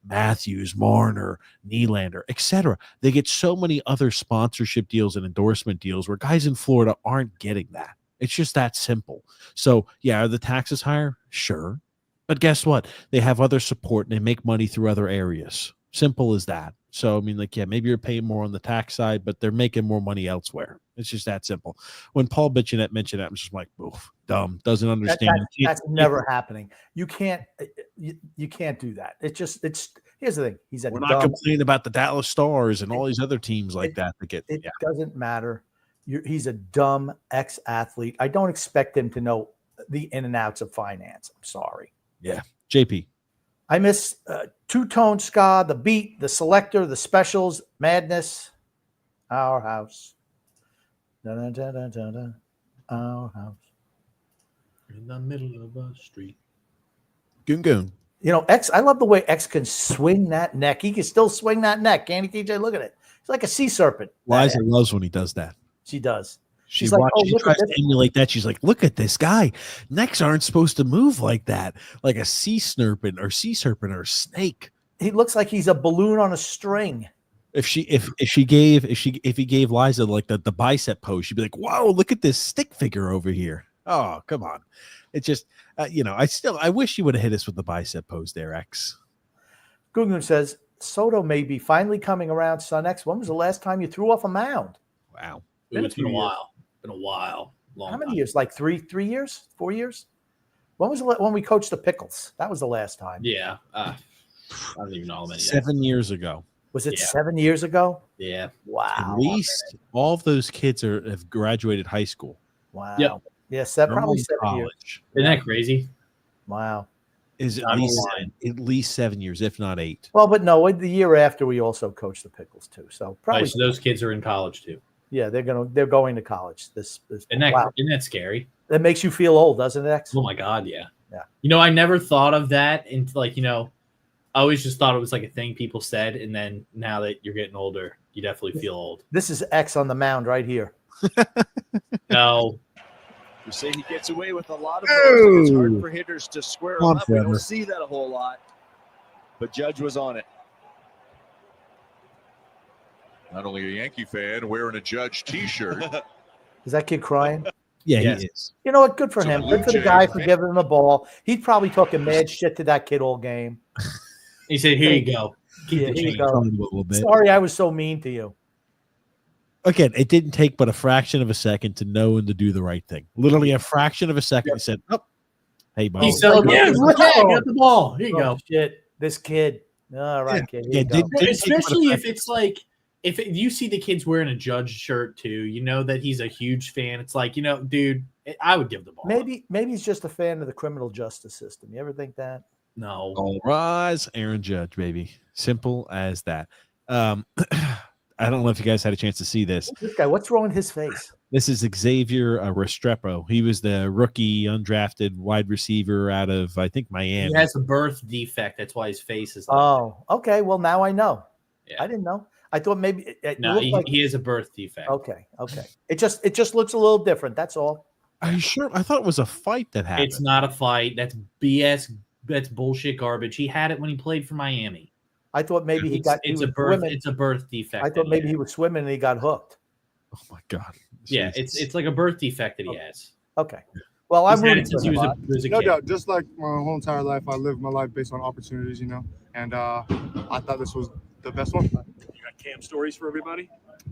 Matthews, Marner, Nylander, etc. They get so many other sponsorship deals and endorsement deals where guys in Florida aren't getting that. It's just that simple. So, yeah, are the taxes higher? Sure. But guess what? They have other support and they make money through other areas. Simple as that. So, I mean, like, yeah, maybe you're paying more on the tax side, but they're making more money elsewhere. It's just that simple. When Paul Bitchinette mentioned that, I'm just like, oof, dumb, doesn't understand. That's never happening. You can't do that. Here's the thing. We're not complaining about the Dallas Stars and all these other teams like that. It doesn't matter. He's a dumb ex-athlete. I don't expect him to know the in and outs of finance. I'm sorry. Yeah. JP. I miss two-tone ska, the beat, the selector, the specials, madness, our house. Da-da-da-da-da-da. Our house. In the middle of a street. Goon goon. You know, X, I love the way X can swing that neck. He can still swing that neck. Can't he, TJ? Look at it. It's like a sea serpent. Liza loves when he does that. She does. She's like, she tries to emulate that. She's like, look at this guy. Necks aren't supposed to move like that, like a sea serpent or a snake. He looks like he's a balloon on a string. If he gave Liza like the bicep pose, she'd be like, whoa, look at this stick figure over here. Oh, come on. It's just, I wish you would have hit us with the bicep pose there, X. Gungun says, Soto may be finally coming around, Son X. When was the last time you threw off a mound? Wow. It's been a while. Been a while. How many years? Like 3 years? 4 years? When was when we coached the Pickles? That was the last time. Yeah. I don't even know how many. 7 years ago. Was it 7 years ago? Yeah. Wow. At least all of those kids have graduated high school. Wow. Yep. Yes, probably 7 years. Isn't that crazy? Wow. Is at least 7 years, if not 8. Well, but no, the year after we also coached the Pickles too. So probably so those kids are in college too. Yeah, they're going to college. Isn't that scary? That makes you feel old, doesn't it, X? Oh my God, yeah. Yeah. I never thought of that, and I always just thought it was like a thing people said, and then now that you're getting older, you definitely feel old. This is X on the mound right here. No, You say he gets away with a lot of those. It's hard for hitters to square him up. We forever. don't see that a whole lot. But Judge was on it. Not only a Yankee fan wearing a Judge T-shirt. Is that kid crying? Yeah, Yes. he is. You know what? Good for So him. Blue Good for the Jays guy for fan- giving him the ball. He's probably talking mad shit to that kid all game. He said, "Here you go. Keep Yeah, the here you change." go. Trying a little bit. Sorry, I was so mean to you. Again, it didn't take but a fraction of a second to know and to do the right thing. Literally a fraction of a second. He said, "Oh, hey, buddy." He celebrated. Oh, Yeah, got the ball. Here you Oh, go. shit. This kid. All right, kid. Here Yeah, you go. didn't take but a Especially if fraction. it's like you see the kids wearing a Judge shirt too, you know that he's a huge fan. It's like, dude, I would give the ball. Maybe he's just a fan of the criminal justice system. You ever think that? No. All rise, Aaron Judge, baby. Simple as that. I don't know if you guys had a chance to see this. This guy, what's wrong with his face? This is Xavier Restrepo. He was the rookie undrafted wide receiver out of, I think, Miami. He has a birth defect. That's why his face is like Oh, okay. Well, now I know. Yeah. I didn't know. I thought maybe it no, looked like. he has a birth defect. Okay. It just looks a little different. That's all. Are you sure? I thought it was a fight that happened. It's not a fight. That's BS. That's bullshit garbage. He had it when he played for Miami. I thought maybe he It's, got. it's he a was birth. swimming. It's a birth defect. I thought maybe he was swimming and he got hooked. Oh my god. Yeah, Jesus. it's like a birth defect that he has. Okay. Well, He's I'm had rooting it since for he him. was a No kid. doubt. Just like my whole entire life, I lived my life based on opportunities, and I thought this was the best one. You got Cam stories for everybody?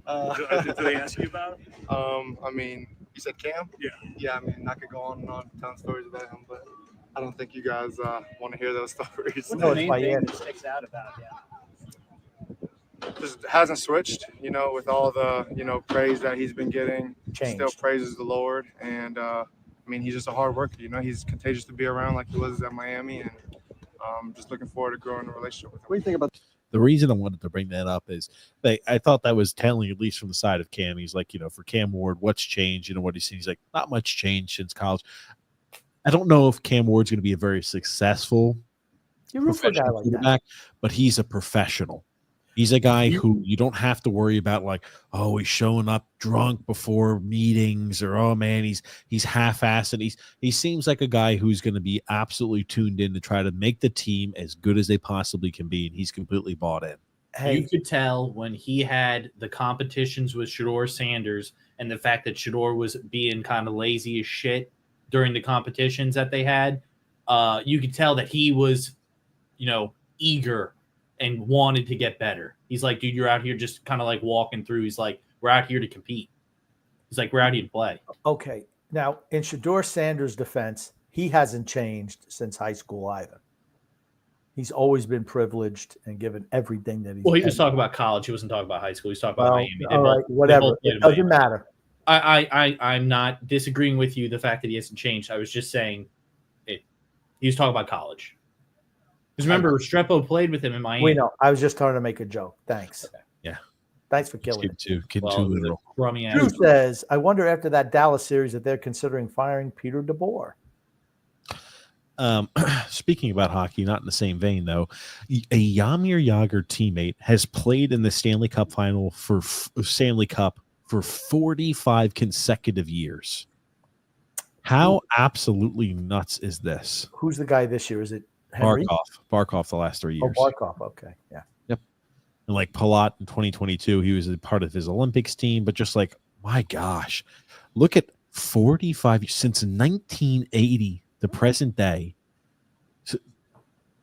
Did they ask you about it? I mean, you said Cam? Yeah. Yeah, I mean, I could go on and on telling stories about him, but I don't think you guys want to hear those stories. No, it's Miami. that sticks out about him? Just hasn't switched, with all the, praise that he's been getting. Changed. Still praises the Lord. And, I mean, he's just a hard worker. He's contagious to be around like he was at Miami. And just looking forward to growing a relationship with him. What do you think about The reason I wanted to bring that up is I thought that was telling, at least from the side of Cam. He's like, for Cam Ward, what's changed? What he's seen. He's like, not much change since college. I don't know if Cam Ward's going to be a very successful You root for a guy professional like that. quarterback, but he's a professional. He's a guy who you don't have to worry about, like, oh, he's showing up drunk before meetings, or oh man, he's half-assed. And he seems like a guy who's going to be absolutely tuned in to try to make the team as good as they possibly can be, and he's completely bought in. Hey, You could tell when he had the competitions with Shador Sanders and the fact that Shador was being kind of lazy as shit during the competitions that they had. You could tell that he was, eager and wanted to get better. He's like, dude, you're out here just kind of like walking through. He's like, we're out here to compete. He's like, we're out here to play. okay. Now, in Shador Sanders' defense, he hasn't changed since high school either. He's always been privileged and given everything that he's. Well, he was talking about college. He wasn't talking about high school. He was talking about Well, Miami. They all both- right, they whatever. both played It in doesn't Miami. matter. I'm not disagreeing with you. The fact that he hasn't changed. I was just saying it. He was talking about college. Because remember, Restrepo played with him in Miami. We know. I was just trying to make a joke. Thanks. Okay. Yeah. Thanks for killing it. Getting too Well, literal. crummy ass. Drew says, I wonder after that Dallas series that they're considering firing Peter DeBoer. Speaking about hockey, not in the same vein though, a Jaromir Jagr teammate has played in the Stanley Cup final for 45 consecutive years. How absolutely nuts is this? Who's the guy this year? Is it Henry? Barkov the last 3 Oh, years. Barkov. Okay. Yeah. And like Palat in 2022, he was a part of his Olympics team, but just like, my gosh, look at 45 since 1980, the present day. So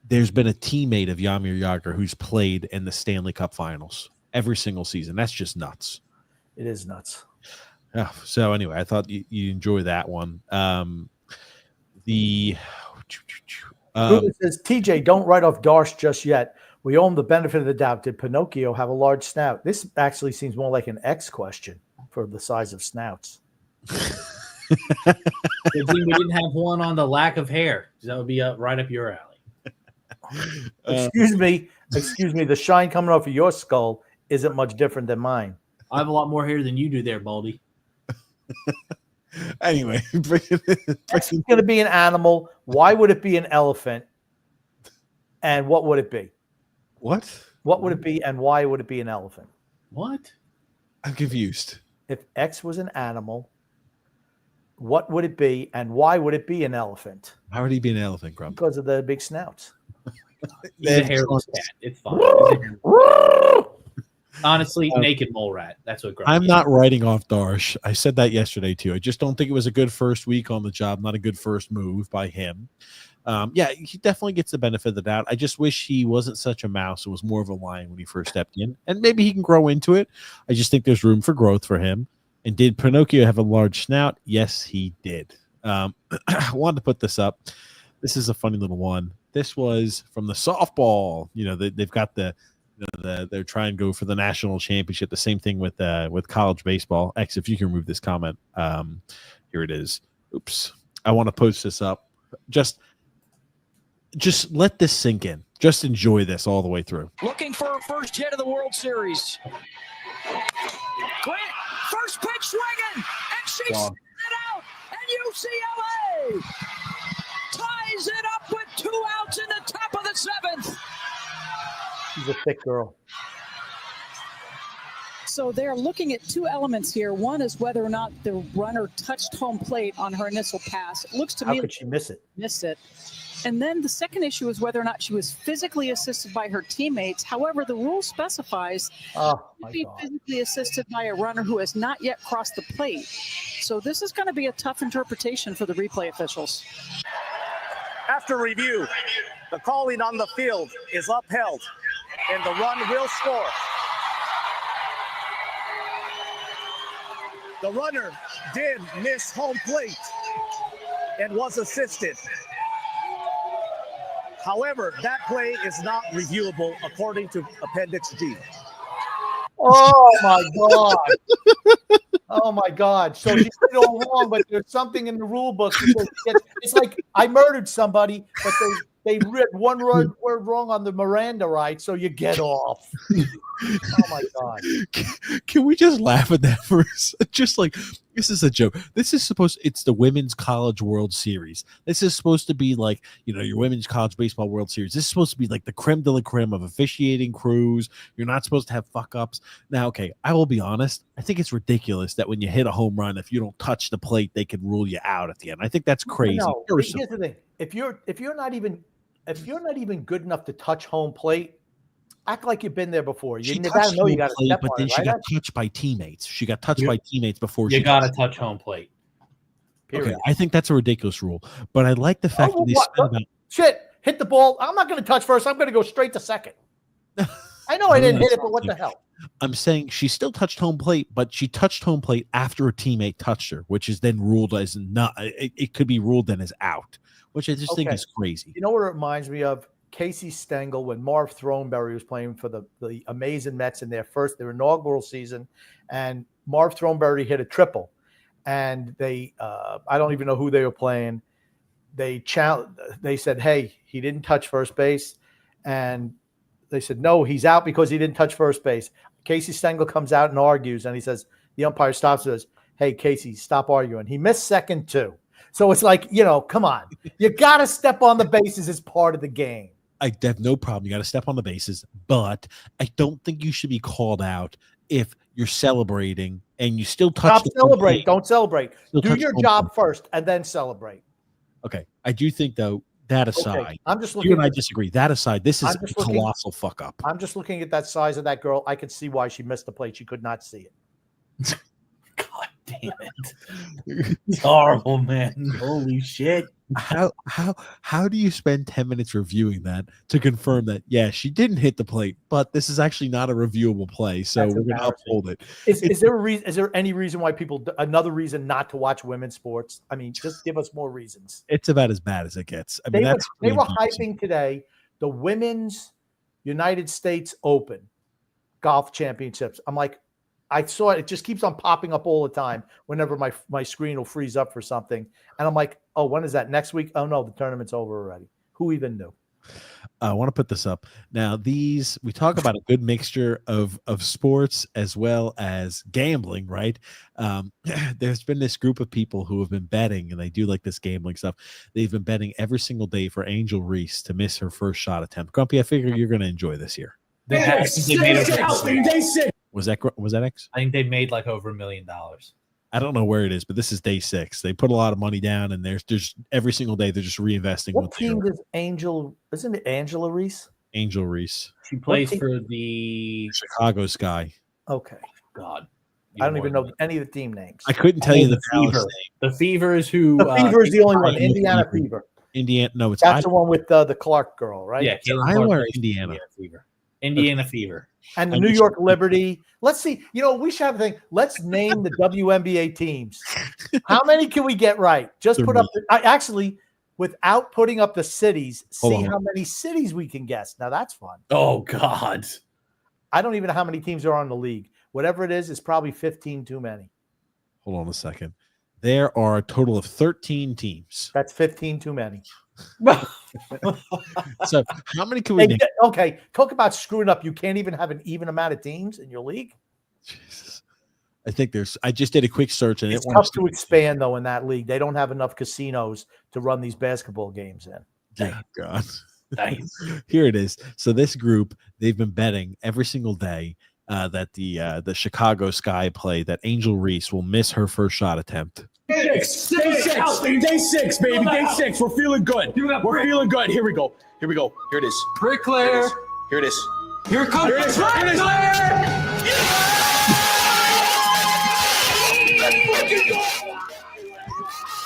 there's been a teammate of Jaromir Jagr who's played in the Stanley Cup Finals every single season. That's just nuts. It is nuts. Yeah. So anyway, I thought you enjoy that one. Ruben says, TJ, don't write off Darsh just yet. We owe him the benefit of the doubt. Did Pinocchio have a large snout? This actually seems more like an X question for the size of snouts. Good thing we didn't have one on the lack of hair. That would be right up your alley. Excuse me. The shine coming off of your skull isn't much different than mine. I have a lot more hair than you do there, Baldy. Anyway, It's going to be an animal. Why would it be an elephant? And what would it be? what? What would it be and why would it be an elephant? What? I'm confused. If X was an animal, what would it be, and why would it be an elephant? How would he be an elephant, Grump? Because of the big snouts. He's a hairless cat. It's fine. Honestly, naked mole rat. That's what Grump I'm is. not writing off Darsh. I said that yesterday too. I just don't think it was a good first week on the job, not a good first move by him. Yeah, he definitely gets the benefit of the doubt. I just wish he wasn't such a mouse and was more of a lion when he first stepped in. And maybe he can grow into it. I just think there's room for growth for him. And did Pinocchio have a large snout? Yes, he did. I wanted to put this up. This is a funny little one. This was from the softball. You know, they've got they're trying to go for the national championship. The same thing with college baseball. X, if you can remove this comment, here it is. Oops. I want to post this up. Just let this sink in. Just enjoy this all the way through. Looking for her first hit of the World Series. Grant, first pitch swinging, and she sends it out, and UCLA ties it up with 2 outs in the top of the 7th. She's a thick girl. So they're looking at 2 elements here. One is whether or not the runner touched home plate on her initial pass. It looks to me how could she miss it? Missed it. And then the second issue is whether or not she was physically assisted by her teammates. However, the rule specifies to be physically assisted by a runner who has not yet crossed the plate. So this is going to be a tough interpretation for the replay officials. After review, the calling on the field is upheld, and the run will score. The runner did miss home plate and was assisted. However, that play is not reviewable according to Appendix G. Oh my God! Oh my God! So she did it all wrong, but there's something in the rule book. It's like I murdered somebody, but they read one word wrong on the Miranda rights, so you get off. Oh my God! Can we just laugh at that for just like this is a joke? This is it's the Women's College World Series. This is supposed to be like, you know, your Women's College Baseball World Series. This is supposed to be like the creme de la creme of officiating crews. You're not supposed to have fuck ups. Now, okay, I will be honest. I think it's ridiculous that when you hit a home run, if you don't touch the plate, they can rule you out at the end. I think that's crazy. No, here's the thing: if you're not even good enough to touch home plate, act like you've been there before. You gotta know you got to step but on then it, she right? got touched by teammates. She got touched by teammates before. You got to touch home plate. Period. Okay, I think that's a ridiculous rule, but I like the fact that they spent about hit the ball. I'm not going to touch first. I'm going to go straight to second. I know I didn't hit it, but what the hell? I'm saying she still touched home plate, but she touched home plate after a teammate touched her, which is then ruled as not. It could be ruled then as out, which I just think is crazy. You know what it reminds me of? Casey Stengel when Marv Throneberry was playing for the amazing Mets in their inaugural season, and Marv Throneberry hit a triple, and they I don't even know who they were playing. They said, hey, he didn't touch first base, and they said, no, he's out because he didn't touch first base. Casey Stengel comes out and argues, and he says, the umpire stops and says, hey, Casey, stop arguing. He missed second too. So it's like, you know, come on. You got to step on the bases as part of the game. I have no problem. You got to step on the bases, but I don't think you should be called out if you're celebrating and you still touch. Stop celebrate. Don't celebrate. Do your job plate first and then celebrate. Okay. I do think, though, that aside, Okay. I'm just looking. you and I disagree. That aside, this is a colossal fuck up. I'm just looking at that size of that girl. I could see why she missed the plate. She could not see it. God damn it. It's horrible, man. Holy shit. How do you spend 10 minutes reviewing that to confirm that, yeah, she didn't hit the plate, but this is actually not a reviewable play, so we're going to uphold it. Is there a reason? Is there any reason why another reason not to watch women's sports? I mean, just give us more reasons. It's about as bad as it gets. I mean, they were hyping today the Women's United States Open golf championships. I'm like, I saw it. It just keeps on popping up all the time whenever my screen will freeze up for something. And I'm like, oh, when is that? Next week? Oh, no, the tournament's over already. Who even knew? I want to put this up. Now, we talk about a good mixture of sports as well as gambling, right? There's been this group of people who have been betting, and they do like this gambling stuff. They've been betting every single day for Angel Reese to miss her first shot attempt. Grumpy, I figure you're going to enjoy this year. Was that X? I think they made like over $1 million. I don't know where it is, but this is day 6. They put a lot of money down, and there's every single day they're just reinvesting. What team does Angel? Isn't it Angela Reese? Angel Reese. She plays for the Chicago Sky. Okay. God. I don't even know any of the team names. I couldn't tell you the Fever. Dallas The Fever is who. The Fever is the only one. Indiana Fever. Indiana. No, it's that's the one with the Clark girl, right? Yeah, Iowa or Indiana. Fever. Indiana Fever. And the New York Liberty. Let's see. We should have a thing. Let's name the WNBA teams. How many can we get right? Just put up. Actually, without putting up the cities, see how many cities we can guess. Now that's fun. Oh God. I don't even know how many teams are on the league. Whatever it is, it's probably 15 too many. Hold on a second. There are a total of 13 teams. That's 15 too many. So how many can we name? Okay, talk about screwing up. You can't even have an even amount of teams in your league. Jesus. I think I just did a quick search, and it's tough to expand though in that league. They don't have enough casinos to run these basketball games in. Oh, God. Nice. Here it is. So this group, they've been betting every single day that the Chicago Sky play that Angel Reese will miss her first shot attempt. Day six, baby. Day 6. We're feeling good. We're feeling good. Here we go. Here it is. Bricklayer. Here it is. Here it comes.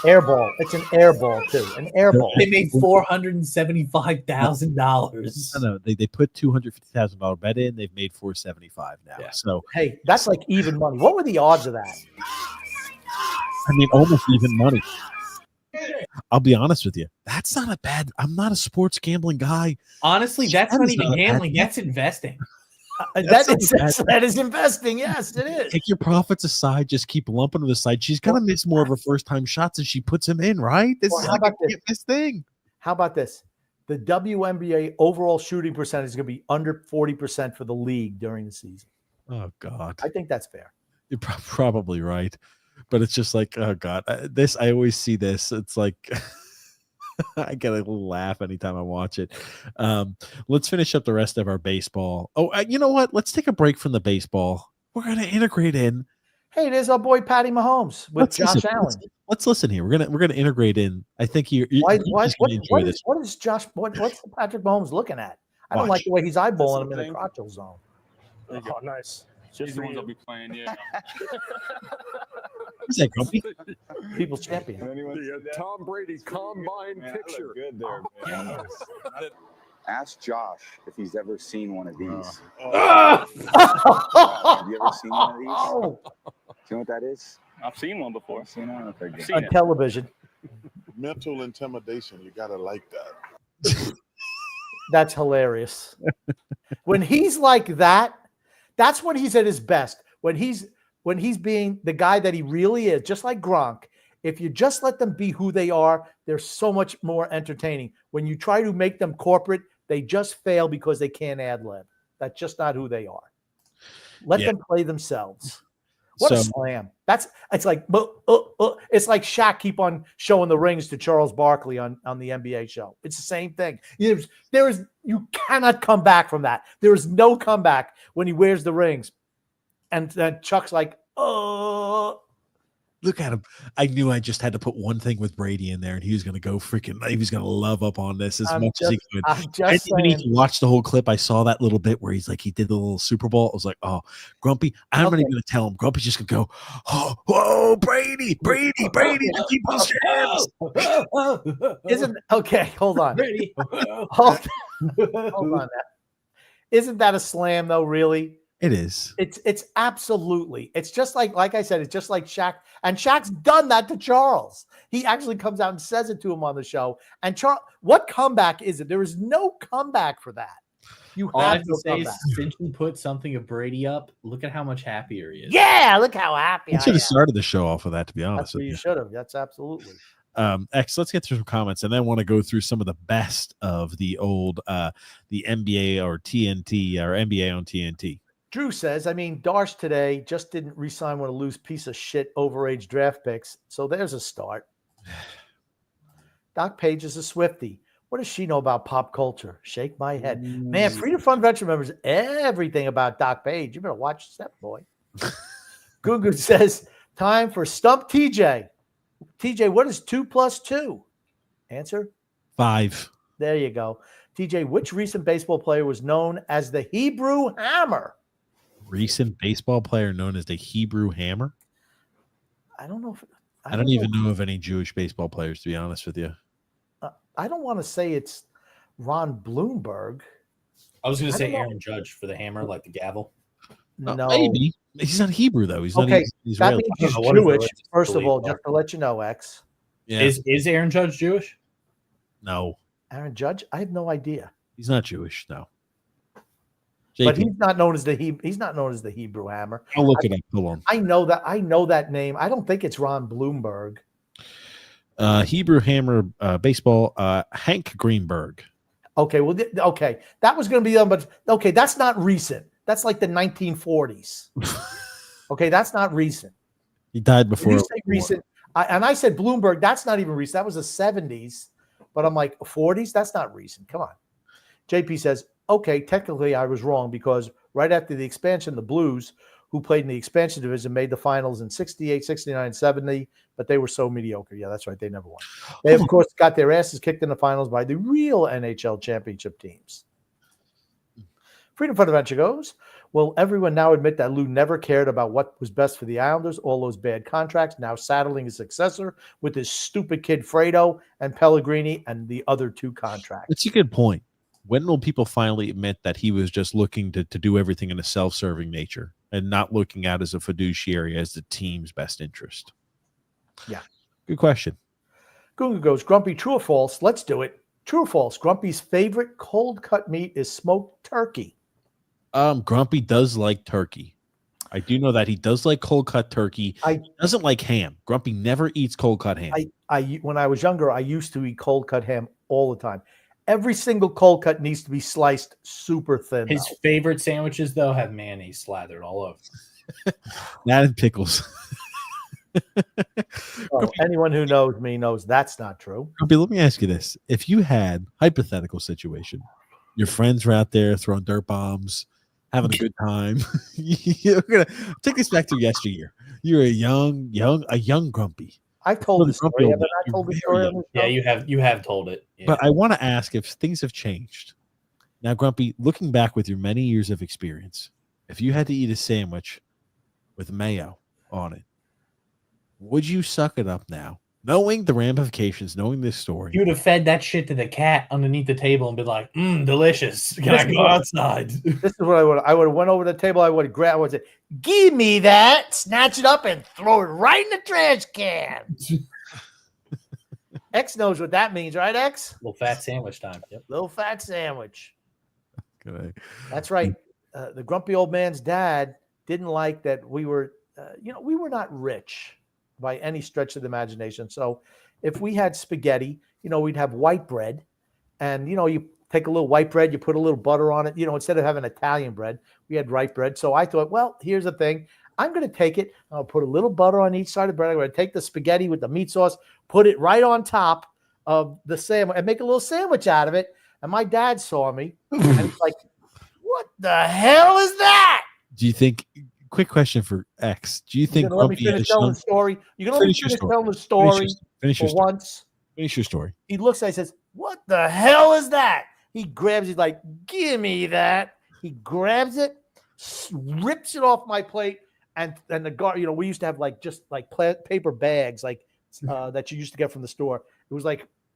Air ball. It's an air ball too. An air ball. They made $475,000. No, they put $250,000 bet in. They've made $475 now. Yeah. So hey, that's like even money. What were the odds of that? I mean, almost even money. I'll be honest with you. That's not a bad. I'm not a sports gambling guy. Honestly, that's not even gambling. That's investing. That is investing. Yes, it is. Take your profits aside. Just keep lumping them aside. She's gonna miss more of her first time shots, and she puts them in. Right? This is like this thing. How about this? The WNBA overall shooting percentage is going to be under 40% for the league during the season. Oh God, I think that's fair. You're probably right, but it's just like, oh God, I always see this. It's like. I get a little laugh anytime I watch it. Let's finish up the rest of our baseball. Oh, you know what? Let's take a break from the baseball. We're going to integrate in. Hey, there's our boy Patty Mahomes with Josh Allen. Let's listen here. We're gonna integrate in. I think you're just gonna enjoy this. What is Josh? What's Patrick Mahomes looking at? I don't like the way he's eyeballing him in the crotchal zone. Oh, nice. Just the ones I'll be playing, yeah. Is that Grumpy? People's champion. The Tom Brady combine picture. Good there, man. Ask Josh if he's ever seen one of these. Oh. Have you ever seen one of these? Oh. Do you know what that is? I've seen one before. Seen one? Okay, good. On television. Mental intimidation. You gotta like that. That's hilarious. When he's like that, that's when he's at his best. When he's being the guy that he really is, just like Gronk. If you just let them be who they are, they're so much more entertaining. When you try to make them corporate, they just fail because they can't ad lib. That's just not who they are. Let them play themselves. What a slam! It's like Shaq keep on showing the rings to Charles Barkley on the NBA show. It's the same thing. You cannot come back from that. There is no comeback when he wears the rings. And then Chuck's like, oh. Look at him. I knew I just had to put one thing with Brady in there, and he was going to go he was going to love up on this as much as he could. I didn't even need to watch the whole clip. I saw that little bit where he did the little Super Bowl. I was like, oh, Grumpy, I'm not even going to tell him. Grumpy's just going to go, oh, Brady, keep those hands. Hold on. Brady. Hold on now. Isn't that a slam, though, really? It is. It's absolutely. It's just like I said, it's just like Shaq. And Shaq's done that to Charles. He actually comes out and says it to him on the show. And Charles, what comeback is it? There is no comeback for that. You All I have have to to say come is back. since you put something of Brady up, look at how much happier he is. Yeah, look how happy I I should am. have started the show off of that, to be honest That's what with you you. should have. That's absolutely. X, let's get through some comments, and then I want to go through some of the best of the old the NBA or TNT or NBA on TNT. Drew says, Darsh today just didn't re-sign one of loose piece of shit overage draft picks. So there's a start. Doc Page is a Swiftie. What does she know about pop culture? Shake my head. Man, Freedom Fund Venture members, everything about Doc Page. You better watch Step Boy. Gugu says, Time for Stump TJ. TJ, what is 2 plus 2? Answer? 5. There you go. TJ, which recent baseball player was known as the Hebrew Hammer? Recent baseball player known as the Hebrew Hammer? I don't know. I don't even know of any Jewish baseball players, to be honest with you. I don't want to say it's Ron Bloomberg. I was going to say Aaron Judge for the hammer, like the gavel. No. Maybe. He's not Hebrew, though. He's not Okay, that Israeli. means he's Jewish, first of all, just to let you know, X. Yeah. Is Aaron Judge Jewish? No. Aaron Judge? I have no idea. He's not Jewish, no. But JP. he's not known as the Hebrew Hammer. I'll look it up. Hold on. I know that name. I don't think it's Ron Bloomberg. Hebrew Hammer baseball, Hank Greenberg. Okay, well, okay. That was going to be them, but okay, that's not recent. That's like the 1940s. Okay, that's not recent. He died before. You say recent, I said Bloomberg. That's not even recent. That was the 70s. But I'm like, 40s? That's not recent. Come on. JP says, okay, technically I was wrong because right after the expansion, the Blues, who played in the expansion division, made the finals in 68, 69, 70, but they were so mediocre. Yeah, that's right. They never won. They, of course, got their asses kicked in the finals by the real NHL championship teams. Freedom Fund Adventure goes, will everyone now admit that Lou never cared about what was best for the Islanders, all those bad contracts, now saddling his successor with his stupid kid Fredo and Pellegrini and the other 2 contracts? It's a good point. When will people finally admit that he was just looking to do everything in a self-serving nature and not looking out as a fiduciary as the team's best interest? Yeah. Good question. Gunga goes, Grumpy, true or false? Let's do it. True or false? Grumpy's favorite cold cut meat is smoked turkey. Grumpy does like turkey. I do know that he does like cold cut turkey. He doesn't like ham. Grumpy never eats cold cut ham. When I was younger, I used to eat cold cut ham all the time. Every single cold cut needs to be sliced super thin. His favorite sandwiches, though, have mayonnaise slathered all over. That and pickles. Anyone who knows me knows that's not true. Grumpy, let me ask you this. If you had, hypothetical situation, your friends were out there throwing dirt bombs, having a good time. You're gonna take this back to yesteryear. You're a young Grumpy. I've told the story. Have I told the story on this show? Yeah, you have told it. Yeah. But I want to ask if things have changed. Now, Grumpy, looking back with your many years of experience, if you had to eat a sandwich with mayo on it, would you suck it up now? Knowing the ramifications, knowing this story. You would have fed that shit to the cat underneath the table and been like, delicious. Can I go outside? This is what I would have. I would have went over to the table. I would have grabbed. I would say, give me that. Snatch it up and throw it right in the trash can. X knows what that means, right, X? Little fat sandwich time. Yep. Little fat sandwich. Okay. That's right. The grumpy old man's dad didn't like that we were, we were not rich by any stretch of the imagination. So if we had spaghetti, we'd have white bread and, you take a little white bread, you put a little butter on it, instead of having Italian bread, we had white bread. So I thought, well, here's the thing. I'm going to take it. I'll put a little butter on each side of the bread. I'm going to take the spaghetti with the meat sauce, put it right on top of the sandwich and make a little sandwich out of it. And my dad saw me and he's like, what the hell is that? Do you think, quick question for X, do you think let me finish telling the story? You're going to let me finish telling the story for once? Finish your story. He looks at it and says, what the hell is that? He grabs it, like, give me that. He grabs it, rips it off my plate, and the guard, we used to have just paper bags that you used to get from the store. It was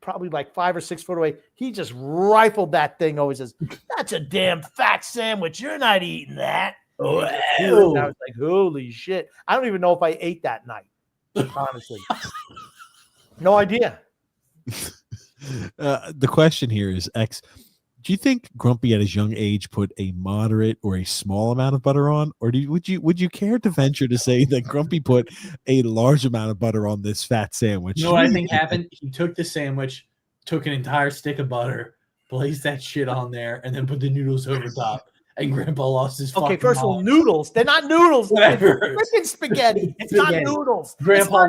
probably 5 or 6 foot away. He just rifled that thing over. He says, that's a damn fat sandwich. You're not eating that. Oh, I was like, holy shit. I don't even know if I ate that night, honestly. No idea. The question here is, X, do you think Grumpy at his young age put a moderate or a small amount of butter on? Or would you care to venture to say that Grumpy put a large amount of butter on this fat sandwich? You know what I think happened? He took the sandwich, took an entire stick of butter, blazed that shit on there, and then put the noodles over top. And Grandpa lost his fucking first of all, mind. noodles. They're not noodles. Whatever. It's freaking spaghetti. It's not noodles. Grandpa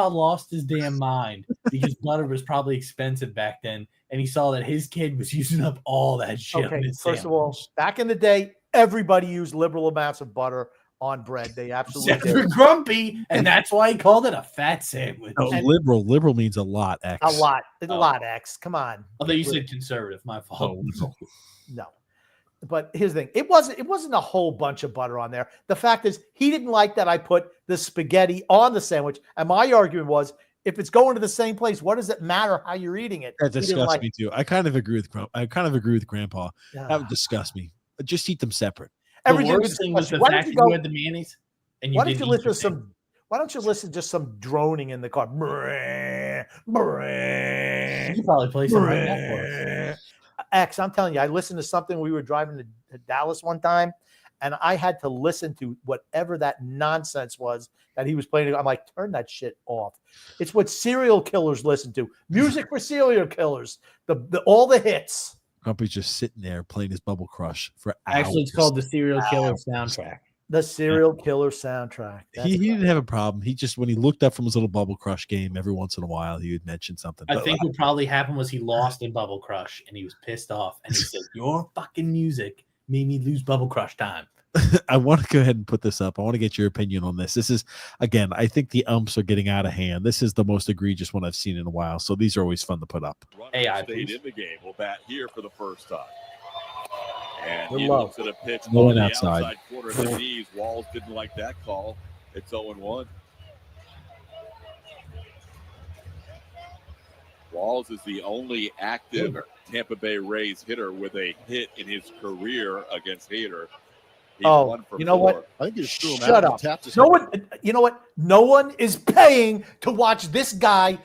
lost his damn mind because butter was probably expensive back then, and he saw that his kid was using up all that shit. Okay, first of all, back in the day, everybody used liberal amounts of butter on bread. They absolutely Except for Grumpy, and that's why he called it a fat sandwich. No, liberal means a lot, X. A lot, X. Come on. Although you said conservative, my fault. No. But here's the thing. It wasn't a whole bunch of butter on there. The fact is, he didn't like that I put the spaghetti on the sandwich. And my argument was, if it's going to the same place, what does it matter how you're eating it? That disgusts me too. I kind of agree with Grandpa. That would disgust me. Just eat them separate. Everything the worst thing was the fact that you had the mayonnaise and you didn't listen to some? Why don't you listen to some droning in the car? You probably play some right now for us. X, I'm telling you, I listened to something. We were driving to Dallas one time, and I had to listen to whatever that nonsense was that he was playing. I'm like, turn that shit off. It's what serial killers listen to. Music for serial killers. All the hits. Grumpy's just sitting there playing his Bubble Crush for hours. Actually, it's called the Serial Killer soundtrack. The Serial Killer soundtrack. He didn't have a problem. He just, when he looked up from his little Bubble Crush game, every once in a while, he would mention something. I think what probably happened was he lost in Bubble Crush and he was pissed off. And he said, your fucking music made me lose Bubble Crush time. I want to go ahead and put this up. I want to get your opinion on this. This is, again, I think the umps are getting out of hand. This is the most egregious one I've seen in a while. So these are always fun to put up. AI stayed in the game. Will bat here for the first time. And Good he luck. looks at a pitch No on one the outside. corner of the knees. Walls didn't like that call. It's 0-1. Walls is the only active Tampa Bay Rays hitter with a hit in his career against Hader. He's 1 for 4. What? I think you just threw him Shut out. up. No one. You know what? No one is paying to watch this guy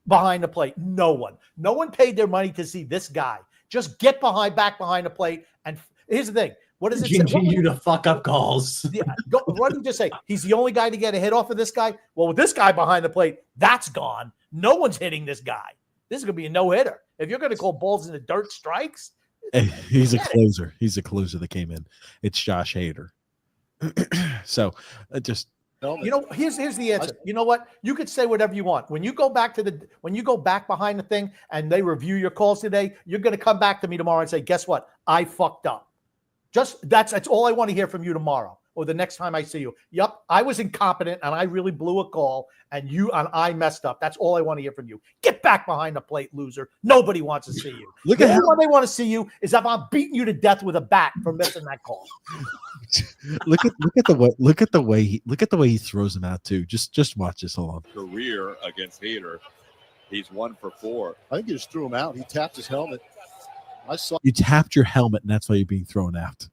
behind the plate. No one. No one paid their money to see this guy. Just get back behind the plate. And here's the thing. What does it say? Continue to fuck up calls. Yeah, what did you just say? He's the only guy to get a hit off of this guy? Well, with this guy behind the plate, that's gone. No one's hitting this guy. This is going to be a no-hitter. If you're going to call balls in the dirt strikes. He's a closer. He's a closer that came in. It's Josh Hader. So just. Here's the answer. You know what? You could say whatever you want. When you go back behind the thing and they review your calls today, you're going to come back to me tomorrow and say, guess what? I fucked up. That's all I want to hear from you tomorrow or the next time I see you. Yup, I was incompetent and I really blew a call and I messed up. That's all I want to hear from you. Get back behind the plate, loser. Nobody wants to see you. Look at how they want to see you is if I'm beating you to death with a bat for missing that call. Look at the way he throws them out too. Just watch this. Hold on. Career against Hader. He's 1 for 4. I think you just threw him out. He tapped his helmet. I saw you tapped your helmet, and that's why you're being thrown out.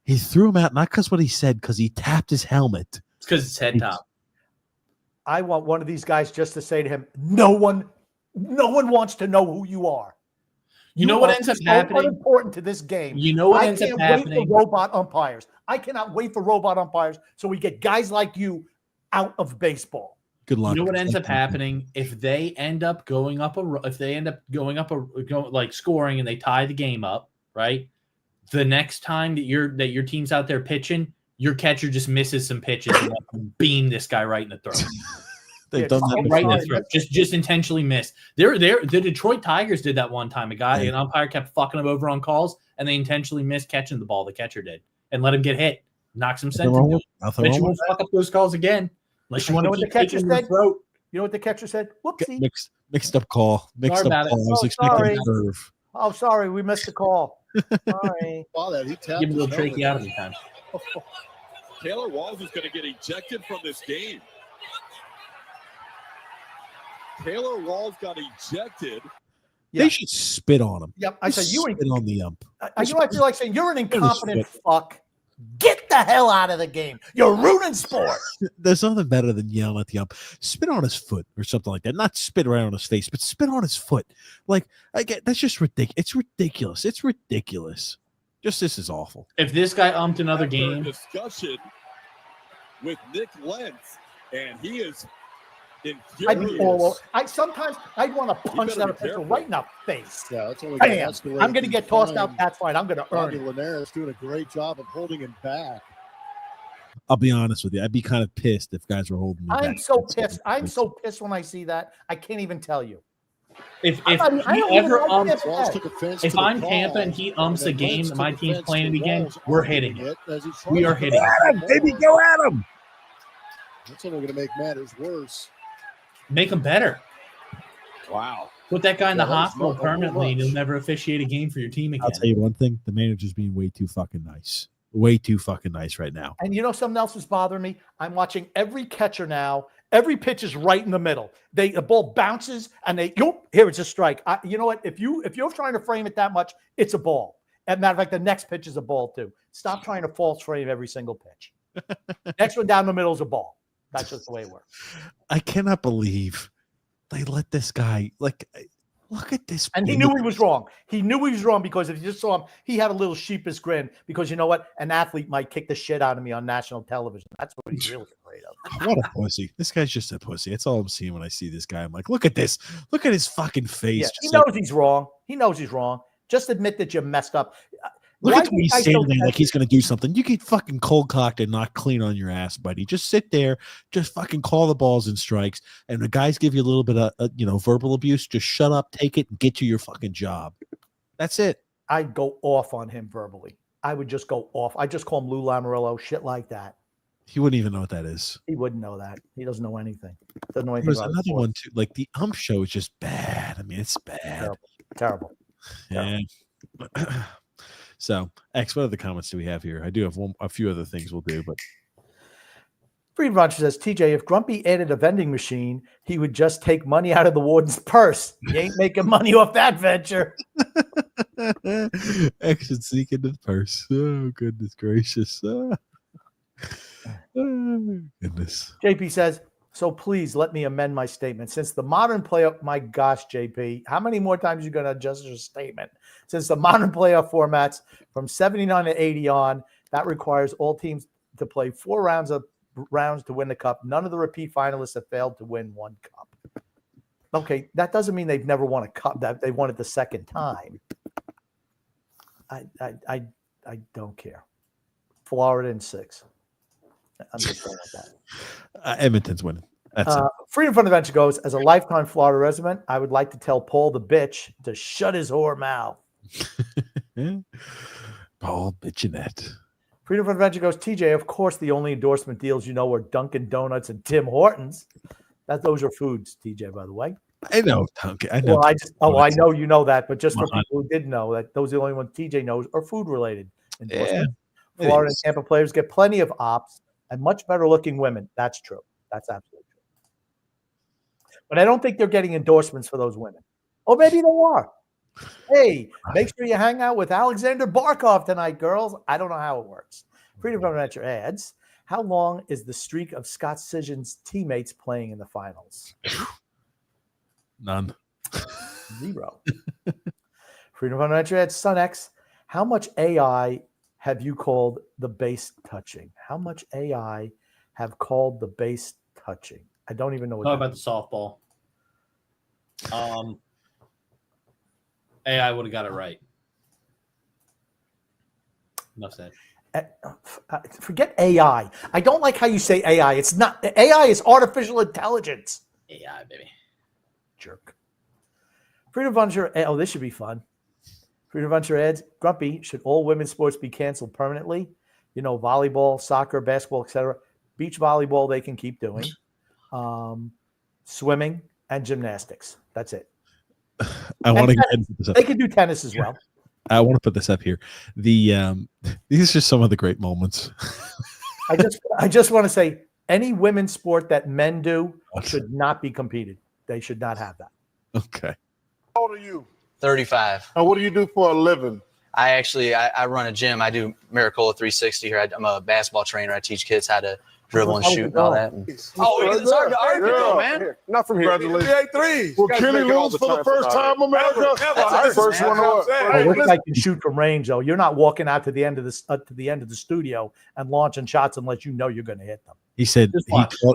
He threw him out not because what he said, because he tapped his helmet. It's because it's head top. I want one of these guys just to say to him, no one wants to know who you are. You know what ends up happening? Important to this game. You know what ends up happening? I can't wait for robot umpires. I cannot wait for robot umpires so we get guys like you out of baseball. Good luck. You know what ends up happening if they end up going up like scoring and they tie the game up, right? The next time that your team's out there pitching, your catcher just misses some pitches and beam this guy right in the throat. They've done that right in the throat. Just intentionally missed. The Detroit Tigers did that one time. An umpire kept fucking him over on calls, and they intentionally missed catching the ball. The catcher did and let him get hit, knocks some sense into it. But you won't fuck up those calls again. Unless you want to keep kicking your throat. You know what the catcher said? Whoopsie. Mixed up call. Mixed up call. I was expecting a curve. Oh, sorry. We missed the call. Sorry. He tapped Give him a little tricky out of the time. Taylor Walls is going to get ejected from this game. Taylor Walls got ejected. They should spit on him. Yep. I said, spit on the ump. I feel like saying, you're an incompetent fuck. Get the hell out of the game. You're ruining sport. There's nothing better than yelling at the ump. Spit on his foot or something like that. Not spit right on his face, but spit on his foot. Like, that's just ridiculous. It's ridiculous. It's ridiculous. This is awful. If this guy umped another game. Discussion with Nick Lentz, and he is Sometimes I'd want to punch that official right in the face. Yeah, that's only Bam! I'm going to get tossed out. That's fine. I'm going to earn Bobby it. Linares doing a great job of holding him back. I'll be honest with you. I'd be kind of pissed if guys were holding me back. I'm so pissed. I'm so pissed when I see that. I can't even tell you. If I don't he even ever know umps, Tampa if I'm Tampa and he umps a game and my team's playing it again, we're hitting it. We are hitting it. Baby, go at him. That's only going to make matters worse. Make them better. Wow. Put that guy in the Yeah, that was hospital not permanently, and much. he'll never officiate a game for your team again. I'll tell you one thing: the manager's being way too fucking nice. Way too fucking nice right now. And you know something else is bothering me? I'm watching every catcher now. Every pitch is right in the middle. The ball bounces and here it's a strike. You know what? If you're trying to frame it that much, it's a ball. As a matter of fact, the next pitch is a ball too. Stop trying to false frame every single pitch. Next one down the middle is a ball. That's just the way it works. I cannot believe they let this guy look at this. And he knew he was wrong. He knew he was wrong because if you just saw him, he had a little sheepish grin because you know what? An athlete might kick the shit out of me on national television. That's what he's really afraid of. What a pussy. This guy's just a pussy. That's all I'm seeing when I see this guy. I'm like, look at this. Look at his fucking face. Yeah, he knows he's wrong. He knows he's wrong. Just admit that you messed up. Look at him standing there like he's going to do something. You get fucking cold cocked and not clean on your ass, buddy. Just sit there, just fucking call the balls and strikes. And the guys give you a little bit of, verbal abuse. Just shut up, take it, and get to your fucking job. That's it. I'd go off on him verbally. I would just go off. I just call him Lou Lamoriello, shit like that. He wouldn't even know what that is. He wouldn't know that. He doesn't know anything. Doesn't know anything. There's about another sports. one too. Like the ump show is just bad. I mean, it's bad. Terrible. Yeah. So, X, what other comments do we have here? I do have a few other things we'll do, but Freedom Roger says, TJ, if Grumpy added a vending machine, he would just take money out of the warden's purse. He ain't making money off that venture. X should sneak into the purse. Oh, goodness gracious. Oh, goodness. JP says, so please let me amend my statement. Since the modern playoff, my gosh, JP, how many more times are you going to adjust your statement? Since the modern playoff formats from 79 to 80 on, that requires all teams to play 4 rounds to win the cup. None of the repeat finalists have failed to win one cup. Okay, that doesn't mean they've never won a cup. That they won it the second time. I don't care. Florida in 6. I'm just saying like that. Edmonton's winning. That's it. Freedom from Adventure goes, as a lifetime Florida resident, I would like to tell Paul the bitch to shut his whore mouth. Paul Bitchinette. Freedom from Adventure goes, TJ, of course the only endorsement deals you know are Dunkin' Donuts and Tim Hortons. Those are foods, TJ, by the way. I know, Dunkin'. I know. Well, I know you know that, but just for people who didn't know that, those are the only ones TJ knows are food related. Yeah, Florida and Tampa players get plenty of ops and much better looking women. That's true. That's absolutely true. But I don't think they're getting endorsements for those women. Or maybe they are. Hey, make sure you hang out with Alexander Barkov tonight, girls. I don't know how it works. Freedom from Adventure adds, how long is the streak of Scott Sission's teammates playing in the finals? None. 0. Freedom from Adventure adds, Son X, how much AI have you called the base touching? How much AI have called the base touching? I don't even know what Talk about the softball. AI would have got it right. Enough said. Forget AI. I don't like how you say AI. It's not AI. Is artificial intelligence. AI, baby. Jerk. Freedom of Adventure. Oh, this should be fun. Freedom of Adventure adds, Grumpy, should all women's sports be canceled permanently? You know, volleyball, soccer, basketball, etc. Beach volleyball they can keep doing. Swimming and gymnastics. That's it. I want to put this up. They can do tennis as well. I want to put this up here. These are just some of the great moments. I just want to say any women's sport that men do should not be competed. They should not have that. Okay. How old are you? 35. And what do you do for a living? I run a gym. I do Miracola 360 here. I'm a basketball trainer. I teach kids how to dribble and shoot and all that. It's hard to argue, though, man. Not from here. Congratulations. 3. Will Kenny lose for the first time, America? First one This guy can shoot from range, though. You're not walking out to the end of the studio and launching shots unless you know you're going to hit them. He said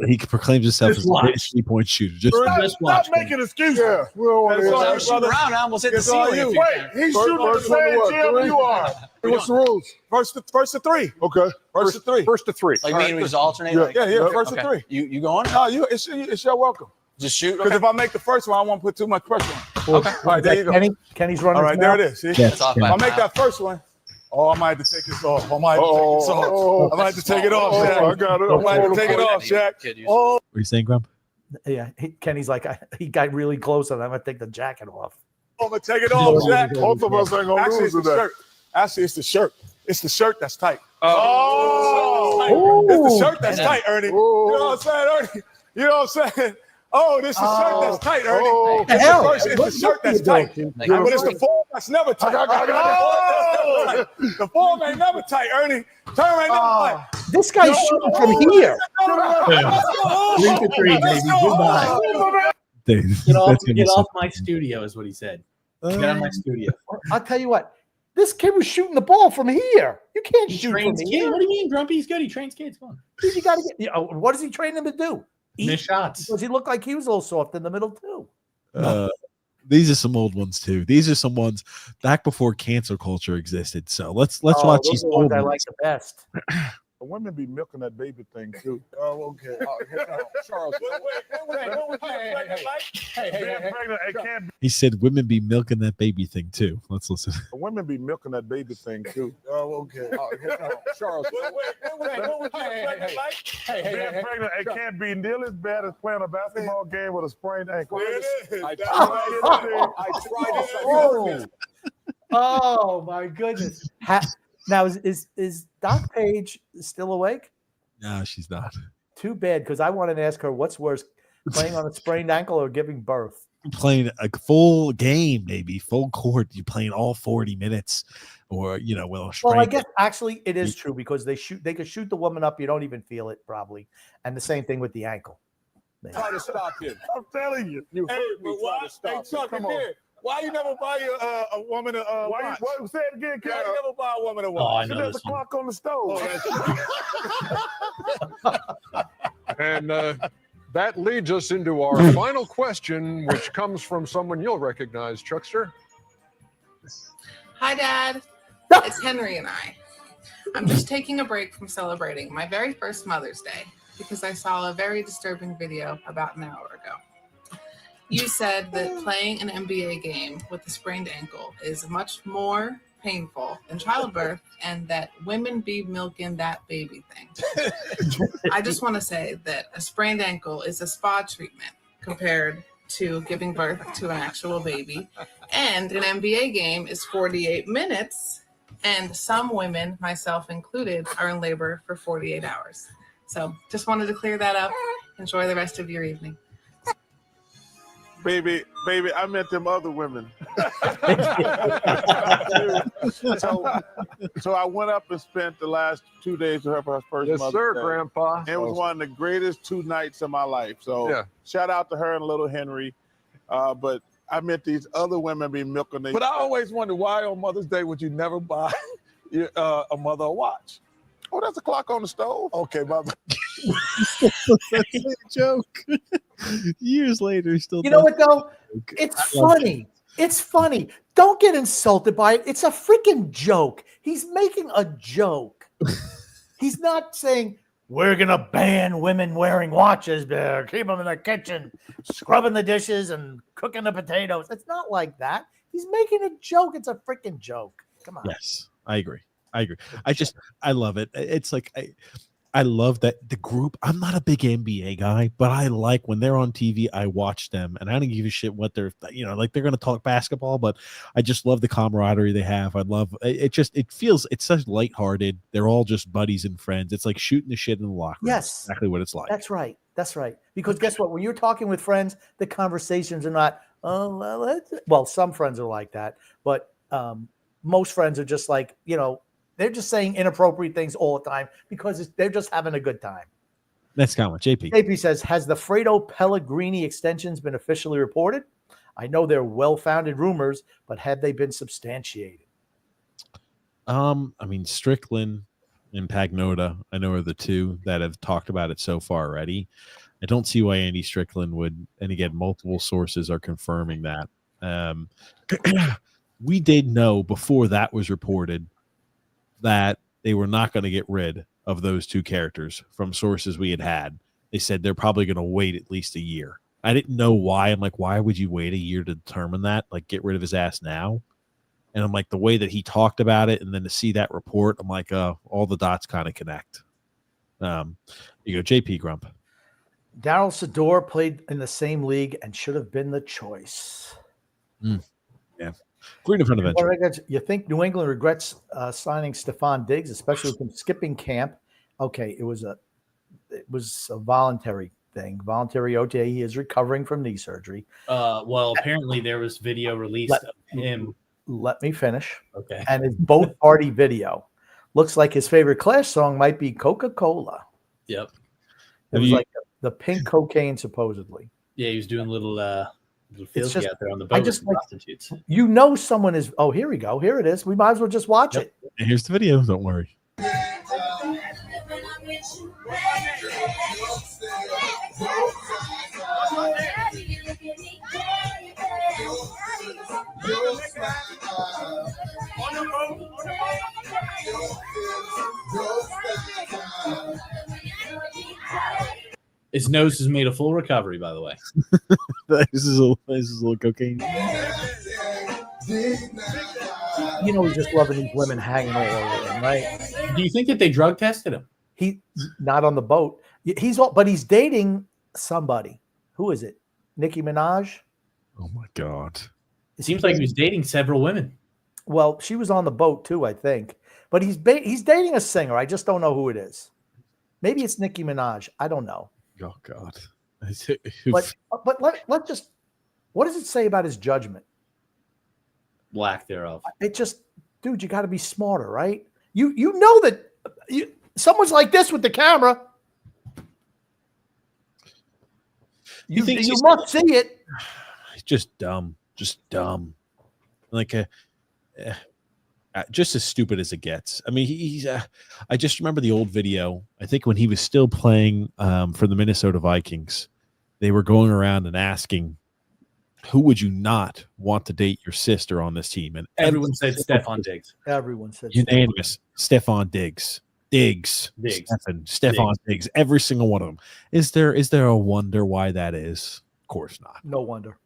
he proclaims himself as a 3-point shooter. Stop making excuses. Yeah. We don't want to shoot around. I almost hit the ceiling. Wait, he's shooting the same gym you are. What's the rules? First to 3. Okay. First to 3. First to 3. Like me and we just alternate? Yeah. First to 3. You going? No, it's your welcome. Just shoot? Because if I make the first one, I won't put too much pressure on. Okay. All right, there you go. Kenny's running. All right, there it is. See? It's off by I'll a make mile. that first one. Oh, I might have to take this off. I might have to take it off, Shaq. I got it. I might have to take it off, Shaq. Oh, What are you saying, Grump? Yeah, Kenny's like, he got really close, and I'm gonna take the jacket off. I'm gonna take it off, Shaq. Both of us ain't gonna Actually, lose it's the today. shirt. Actually, it's the shirt. It's the shirt that's tight. Oh. It's the shirt that's tight, Ernie. You know what I'm saying, Ernie? You know what I'm saying? Oh, this is the shirt that's tight, Ernie. The It's hell? it's the shirt that's tight. But it's the form that's never tight. The form ain't never tight, Ernie. Turn ain't never tight. This guy's shooting from here. 3-3, baby. Goodbye. Dave, Get off, that's gonna be get so off my studio, is what he said. Get out of my studio. I'll tell you what. This kid was shooting the ball from here. You can't shoot from Trains kids. here. What do you mean, Grumpy? He's good. He trains kids. Come on. Dude, you gotta get. What does he train him to do? Miss shots. Because he looked like he was a little soft in the middle too. These are some old ones too. These are some ones back before cancel culture existed. So let's watch those these are the ones old I ones. like the best. The women be milking that baby thing too. Oh, okay. Charles. He said women be milking that baby thing too. Let's listen. The women be milking that baby thing too. Oh, okay. Charles. Being pregnant, it can't be nearly as bad as playing a basketball game with a sprained ankle. I tried. Oh my goodness. Now is Doc Page still awake? No, she's not. Too bad, because I wanted to ask her what's worse, playing on a sprained ankle or giving birth. Playing a full game, maybe full court. You playing all 40 minutes, or well. I guess actually it is true because they could shoot the woman up. You don't even feel it probably, and the same thing with the ankle. Try to stop him. I'm telling you. Hey, but why? Hey, Chuck, come on. Why you never buy a woman a watch? Say it again, Why you never buy a woman a Oh, watch? I She know left this the one. clock on the stove. And that leads us into our final question, which comes from someone you'll recognize, Chuckster. Hi, Dad. It's Henry and I. I'm just taking a break from celebrating my very first Mother's Day because I saw a very disturbing video about an hour ago. You said that playing an NBA game with a sprained ankle is much more painful than childbirth and that women be milking that baby thing. I just want to say that a sprained ankle is a spa treatment compared to giving birth to an actual baby. And an NBA game is 48 minutes. And some women, myself included, are in labor for 48 hours. So just wanted to clear that up. Enjoy the rest of your evening. Baby, I meant them other women. So I went up and spent the last 2 days with her for her first Yes, Mother's sir, Day. Grandpa. It was one of the greatest 2 nights of my life. So shout out to her and little Henry. But I meant these other women be milking. But I always wonder why on Mother's Day would you never buy a mother a watch? Oh, that's a clock on the stove. Okay, bye. That's a joke. Years later, still. You know what though? It's funny. It's funny. Don't get insulted by it. It's a freaking joke. He's making a joke. He's not saying we're gonna ban women wearing watches. Keep them in the kitchen, scrubbing the dishes and cooking the potatoes. It's not like that. He's making a joke. It's a freaking joke. Come on. Yes, I agree. I love it. It's like I love that the group. I'm not a big NBA guy, but I like when they're on TV, I watch them and I don't give a shit what they're, like they're going to talk basketball, but I just love the camaraderie they have. I love it. It's such lighthearted. They're all just buddies and friends. It's like shooting the shit in the locker room. Yes. Exactly what it's like. That's right. Because guess what? When you're talking with friends, the conversations are not, well, some friends are like that, but most friends are just like, they're just saying inappropriate things all the time because they're just having a good time. That's kind of what JP. JP says, has the Fredo Pellegrini extensions been officially reported? I know they're well-founded rumors, but have they been substantiated? Strickland and Pagnota, I know are the two that have talked about it so far already. I don't see why Andy Strickland would, and again, multiple sources are confirming that. We did know before that was reported that they were not going to get rid of those two characters from sources we had. They said they're probably going to wait at least a year I didn't know why. I'm like, why would you wait a year to determine that? Like, get rid of his ass now. And I'm like, the way that he talked about it, and then to see that report, I'm like, all the dots kind of connect. You go, JP Grump. Daryl Sador played in the same league and should have been the choice. Yeah. Green in front of entry. You think New England regrets signing Stephon Diggs, especially from skipping camp? Okay, it was a voluntary thing. Voluntary OTA. He is recovering from knee surgery. Well, apparently there was video released of him. Let me finish. Okay. And his boat party video looks like his favorite Clash song might be Coca-Cola. Yep. It was like the pink cocaine, supposedly. Yeah, he was doing a little filthy out there on the boat. I just with prostitutes. Someone is. Oh, here we go. Here it is. We might as well just watch it. And here's the video. Don't worry. His nose has made a full recovery, by the way. This is a little cocaine. He's just loving these women hanging all over him, right? Do you think that they drug tested him? He not on the boat. But he's dating somebody. Who is it? Nicki Minaj? Oh my God. It seems like he was dating several women. Well, she was on the boat too, I think. But he's dating a singer. I just don't know who it is. Maybe it's Nicki Minaj. I don't know. Oh God. But let's just. What does it say about his judgment? Lack thereof. It just, dude, you got to be smarter, right? You know that someone's like this with the camera. You must see it. Just dumb. Like just as stupid as it gets. I mean, he's. I just remember the old video. I think when he was still playing for the Minnesota Vikings, they were going around and asking, "Who would you not want to date your sister on this team?" And everyone said Stephon Diggs. Everyone said unanimous. Stephon Diggs. Stephon Diggs. Every single one of them. Is there a wonder why that is? Of course not. No wonder.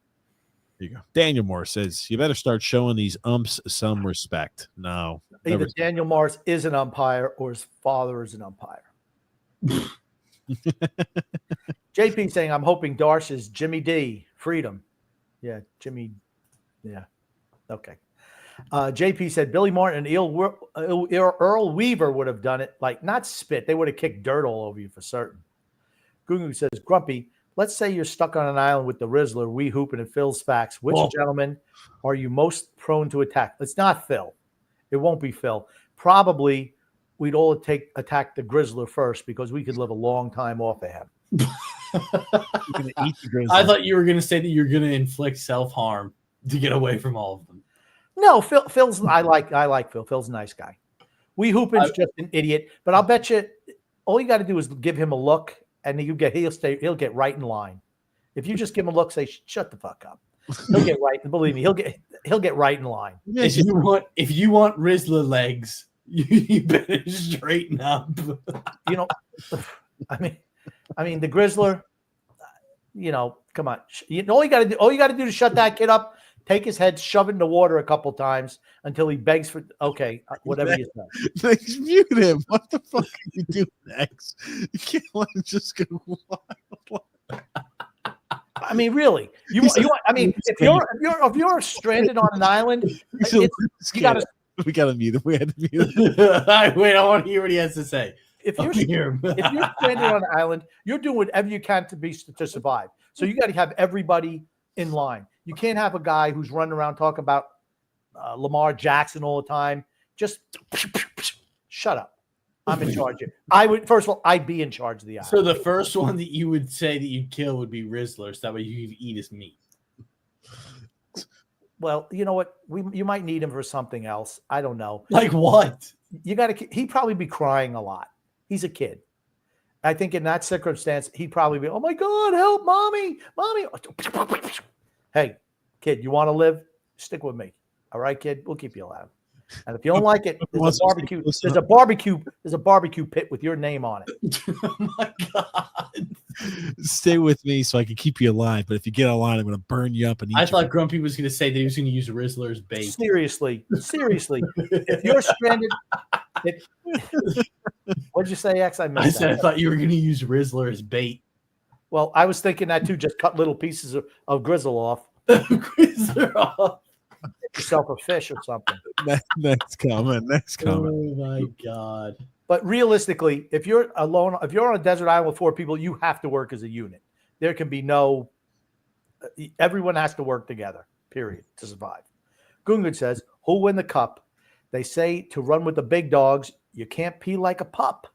There you go. Daniel Moore says you better start showing these umps some respect. No. Either Daniel Morris is an umpire or his father is an umpire. JP saying, I'm hoping Darsh is Jimmy D. Freedom. Yeah, Jimmy. Yeah. Okay. JP said Billy Martin and Earl Weaver would have done it. Like, not spit. They would have kicked dirt all over you for certain. Gugu says, Grumpy, let's say you're stuck on an island with the Rizzler, Wee Hoopin, and Phil's facts. Which gentleman are you most prone to attack? It's not Phil. It won't be Phil. Probably we'd all attack the Grizzler first because we could live a long time off of him. I thought you were going to say that you're going to inflict self-harm to get away from all of them. No, Phil's. I like Phil. Phil's a nice guy. Wee Hoopin's just an idiot, but I'll bet you all you got to do is give him a look, and he'll get right in line. If you just give him a look, say shut the fuck up, he'll get right. Believe me, he'll get right in line. If you want Rizzler legs, you better straighten up. I mean the Grizzler. Come on. All you got to do to shut that kid up. Take his head, shove it in the water a couple times until he begs for whatever you say. Next, mute him. What the fuck are you doing next? You can't let him just go wild. I mean, really, you want? I mean, if you're stranded on an island, we gotta mute him. We had to mute him. Wait, I want to hear what he has to say. If you're stranded on an island, you're doing whatever you can to survive. So you got to have everybody in line. You can't have a guy who's running around talking about Lamar Jackson all the time. Just shut up. I'm in charge here. First of all, I'd be in charge of the island. So the first one that you would say that you'd kill would be Rizzler, so that way you could eat his meat. Well, you know what? You might need him for something else. I don't know. Like what? He'd probably be crying a lot. He's a kid. I think in that circumstance, he'd probably be, oh my God, help, mommy. Hey, kid, you want to live? Stick with me. All right, kid, we'll keep you alive. And if you don't like it, there's a barbecue pit with your name on it. Oh my God. Stay with me so I can keep you alive. But if you get online, I'm going to burn you up and eat I you. thought Grumpy was going to say that he was going to use Rizzler as bait. Seriously. If you're stranded, what'd you say, X? I missed I said I that. thought you were going to use Rizzler as bait. Well, I was thinking that too. Just cut little pieces of grizzle off. Grizzler off. Get yourself a fish or something. Next comment. Oh my God. But realistically, if you're alone, if you're on a desert island with 4 people, you have to work as a unit. There can be no. Everyone has to work together. Period, to survive. Gungun says, "Who'll win the cup? They say to run with the big dogs. You can't pee like a pup."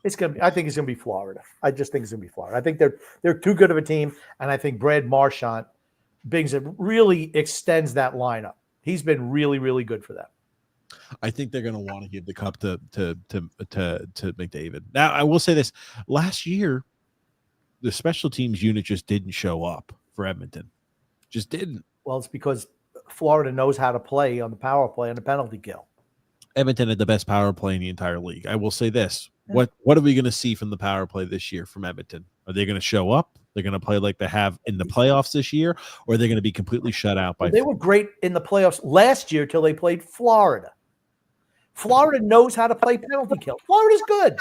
It's gonna be. I think it's gonna be Florida. I just think it's gonna be Florida. I think they're too good of a team, and I think Brad Marchand brings it really extends that lineup. He's been really, really good for them. I think they're going to want to give the cup to McDavid. Now, I will say this: last year, the special teams unit just didn't show up for Edmonton. Just didn't. Well, it's because Florida knows how to play on the power play and the penalty kill. Edmonton had the best power play in the entire league. I will say this: what are we going to see from the power play this year from Edmonton? Are they going to show up? They're going to play like they have in the playoffs this year, or are they going to be completely shut out by? Well, they were great in the playoffs last year till they played Florida. Florida knows how to play penalty kill. Florida's good.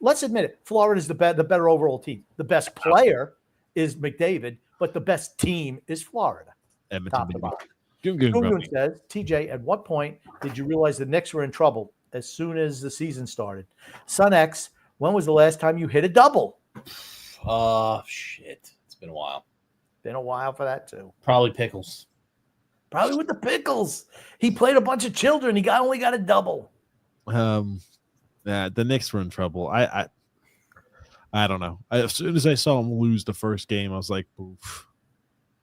Let's admit it. Florida's the better overall team. The best player is McDavid, but the best team is Florida. Edmonton. Gungun says, TJ, at what point did you realize the Knicks were in trouble? As soon as the season started. Son X, when was the last time you hit a double? Oh, shit. It's been a while. Been a while for that, too. Probably Pickles. Probably with the Pickles. He played a bunch of children. He only got a double. The Knicks were in trouble. I don't know. As soon as I saw him lose the first game, I was like, oof.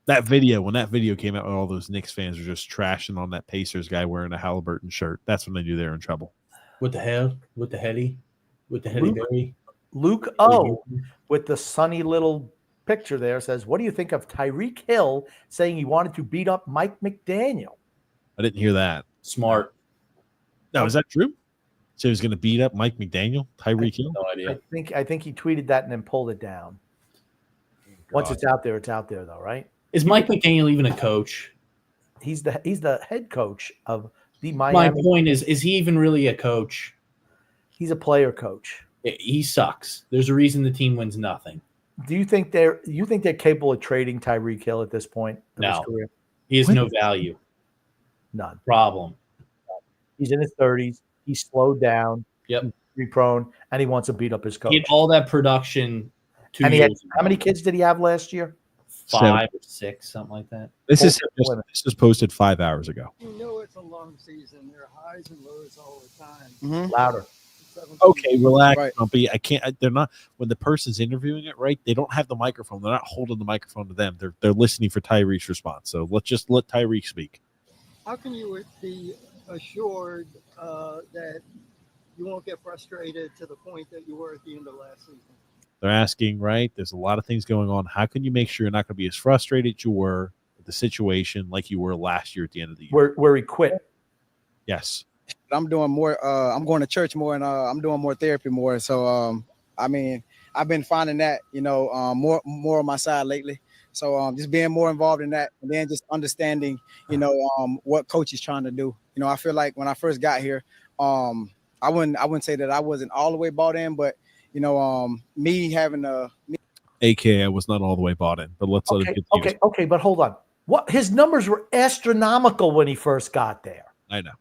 When that video came out, all those Knicks fans were just trashing on that Pacers guy wearing a Halliburton shirt. That's when they knew they were in trouble. What the hell? With the heady? With the heady berry? Luke O, with the sunny little picture there, says, what do you think of Tyreek Hill saying he wanted to beat up Mike McDaniel? I didn't hear that. Smart. No, is that true? So he was going to beat up Mike McDaniel? Tyreek Hill? No idea. I think he tweeted that and then pulled it down. Once it's out there though, right? Is Mike McDaniel even a coach? He's the head coach of the Miami. My point is he even really a coach? He's a player coach. He sucks. There's a reason the team wins nothing. Do you think they're capable of trading Tyreek Hill at this point in his No. career? He has no value. None. Problem. He's in his 30s. He's slowed down. Yep. He's prone, and he wants to beat up his coach. He had all that production 2 And years ago. how many kids did he have last year? 5 or 6, something like that. This is posted 5 hours ago. You know it's a long season. There are highs and lows all the time. Louder. Okay, relax, Grumpy. I can't. They're not. When the person's interviewing it, right? They don't have the microphone. They're not holding the microphone to them. They're listening for Tyreek's response. So let's just let Tyreek speak. How can you be assured that you won't get frustrated to the point that you were at the end of last season? They're asking, right? There's a lot of things going on. How can you make sure you're not going to be as frustrated as you were with the situation like you were last year at the end of the year? Where he quit. Yes. I'm doing more. I'm going to church more, and I'm doing more therapy more. So, I mean, I've been finding that, more on my side lately. So, just being more involved in that, and then just understanding, what coach is trying to do. I feel like when I first got here, I wouldn't say that I wasn't all the way bought in, but me having AKA, I was not all the way bought in, but let's let it get Okay, but hold on. What his numbers were astronomical when he first got there. I know.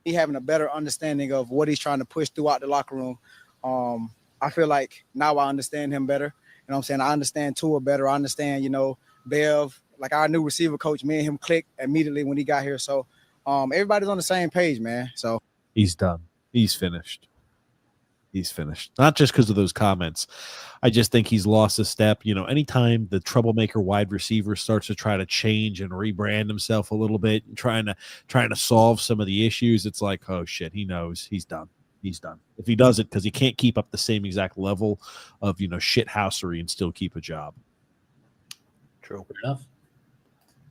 me having a better understanding of what he's trying to push throughout the locker room. I feel like now I understand him better. You know what I'm saying? I understand Tua better. I understand, Bev, like our new receiver coach, me and him clicked immediately when he got here. So everybody's on the same page, man. So he's done. He's finished. He's finished. Not just because of those comments. I just think he's lost a step. Anytime the troublemaker wide receiver starts to try to change and rebrand himself a little bit and trying to solve some of the issues, it's like, oh shit, he knows he's done. He's done. If he does it because he can't keep up the same exact level of shithousery and still keep a job. True. Fair enough.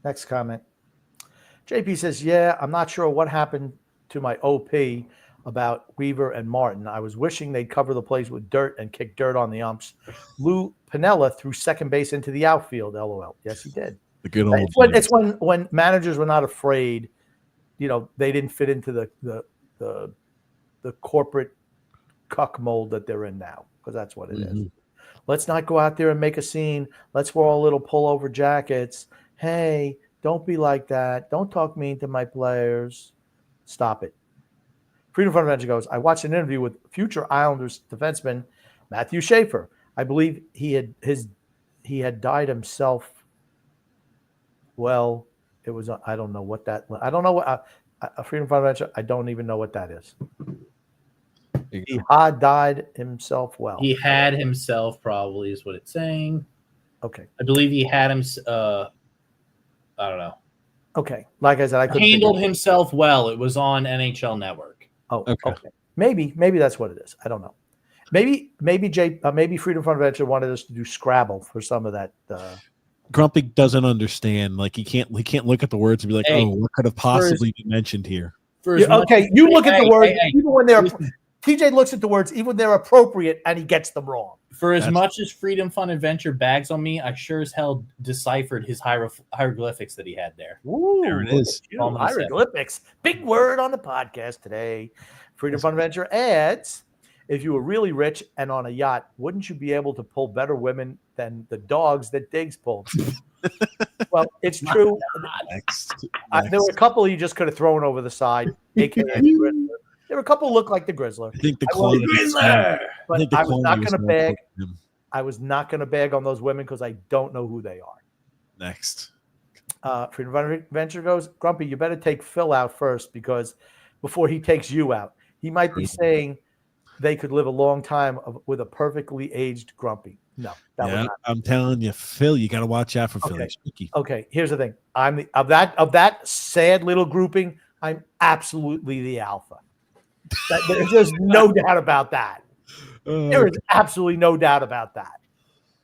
Next comment. JP says, yeah, I'm not sure what happened to my OP. about Weaver and Martin. I was wishing they'd cover the plays with dirt and kick dirt on the umps. Lou Piniella threw second base into the outfield. LOL. Yes, he did. The good old. It's when managers were not afraid. They didn't fit into the corporate cuck mold that they're in now, because that's what it is. Let's not go out there and make a scene. Let's wear our little pullover jackets. Hey, don't be like that. Don't talk mean to my players. Stop it. Freedom Fund Adventure goes, I watched an interview with future Islanders defenseman Matthew Schaefer. I believe he had died himself. Well, it was, I don't know what that, I don't know what, Freedom Fund Adventure, I don't even know what that is. He had died himself well. He had himself, probably is what it's saying. Okay. I believe he had him, I don't know. Okay. Like I said, I couldn't handled himself well. It was on NHL Network. Oh, okay. Maybe that's what it is. I don't know. Maybe Freedom Fund Adventure wanted us to do Scrabble for some of that. Grumpy doesn't understand. Like he can't look at the words and be like, Hey, oh, what could have possibly been mentioned here? Okay, you look at the words even when they're. TJ looks at the words even when they're appropriate and he gets them wrong. For as much as Freedom Fund Adventure bags on me, I sure as hell deciphered his hieroglyphics that he had there. Ooh, there it is. Hieroglyphics. Big word on the podcast today. Freedom Fund Adventure adds, if you were really rich and on a yacht, wouldn't you be able to pull better women than the dogs that Diggs pulled? Well, it's true. There were a couple you just could have thrown over the side, aka Grizzler. There were a couple look like the Grizzler. I think the quality. But I was not going to bag. I was not going to bag on those women because I don't know who they are. Next. Freedom Fund Adventure goes, Grumpy, you better take Phil out first because before he takes you out. He might be saying they could live a long time with a perfectly aged Grumpy. No, that was not. I'm telling you, Phil, you got to watch out for Phil. Okay, here's the thing. I'm of that sad little grouping. I'm absolutely the alpha. There's just no doubt about that. There is absolutely no doubt about that.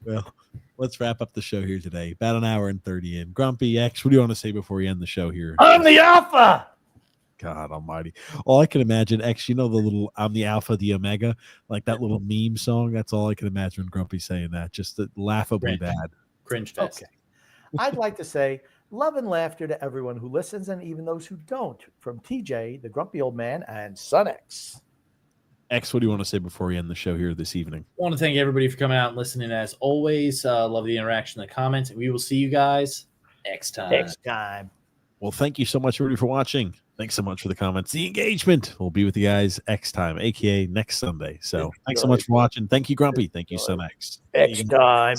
Well, let's wrap up the show here today. About an hour and 30 in. Grumpy X, what do you want to say before we end the show here? I'm the alpha. God almighty. All I can imagine, X, the little I'm the alpha, the omega, like that little meme song. That's all I can imagine Grumpy saying that. Just laughably bad. Cringe fest. Okay. I'd like to say love and laughter to everyone who listens and even those who don't. From TJ, the grumpy old man, and Son X. X, what do you want to say before we end the show here this evening? I want to thank everybody for coming out and listening as always. Love the interaction in the comments. We will see you guys next time. Well, thank you so much, everybody, for watching. Thanks so much for the comments. The engagement. We'll be with you guys next time, a.k.a. next Sunday. So thanks so much for watching. Thank you, Grumpy. Thank you, Son X. Next time.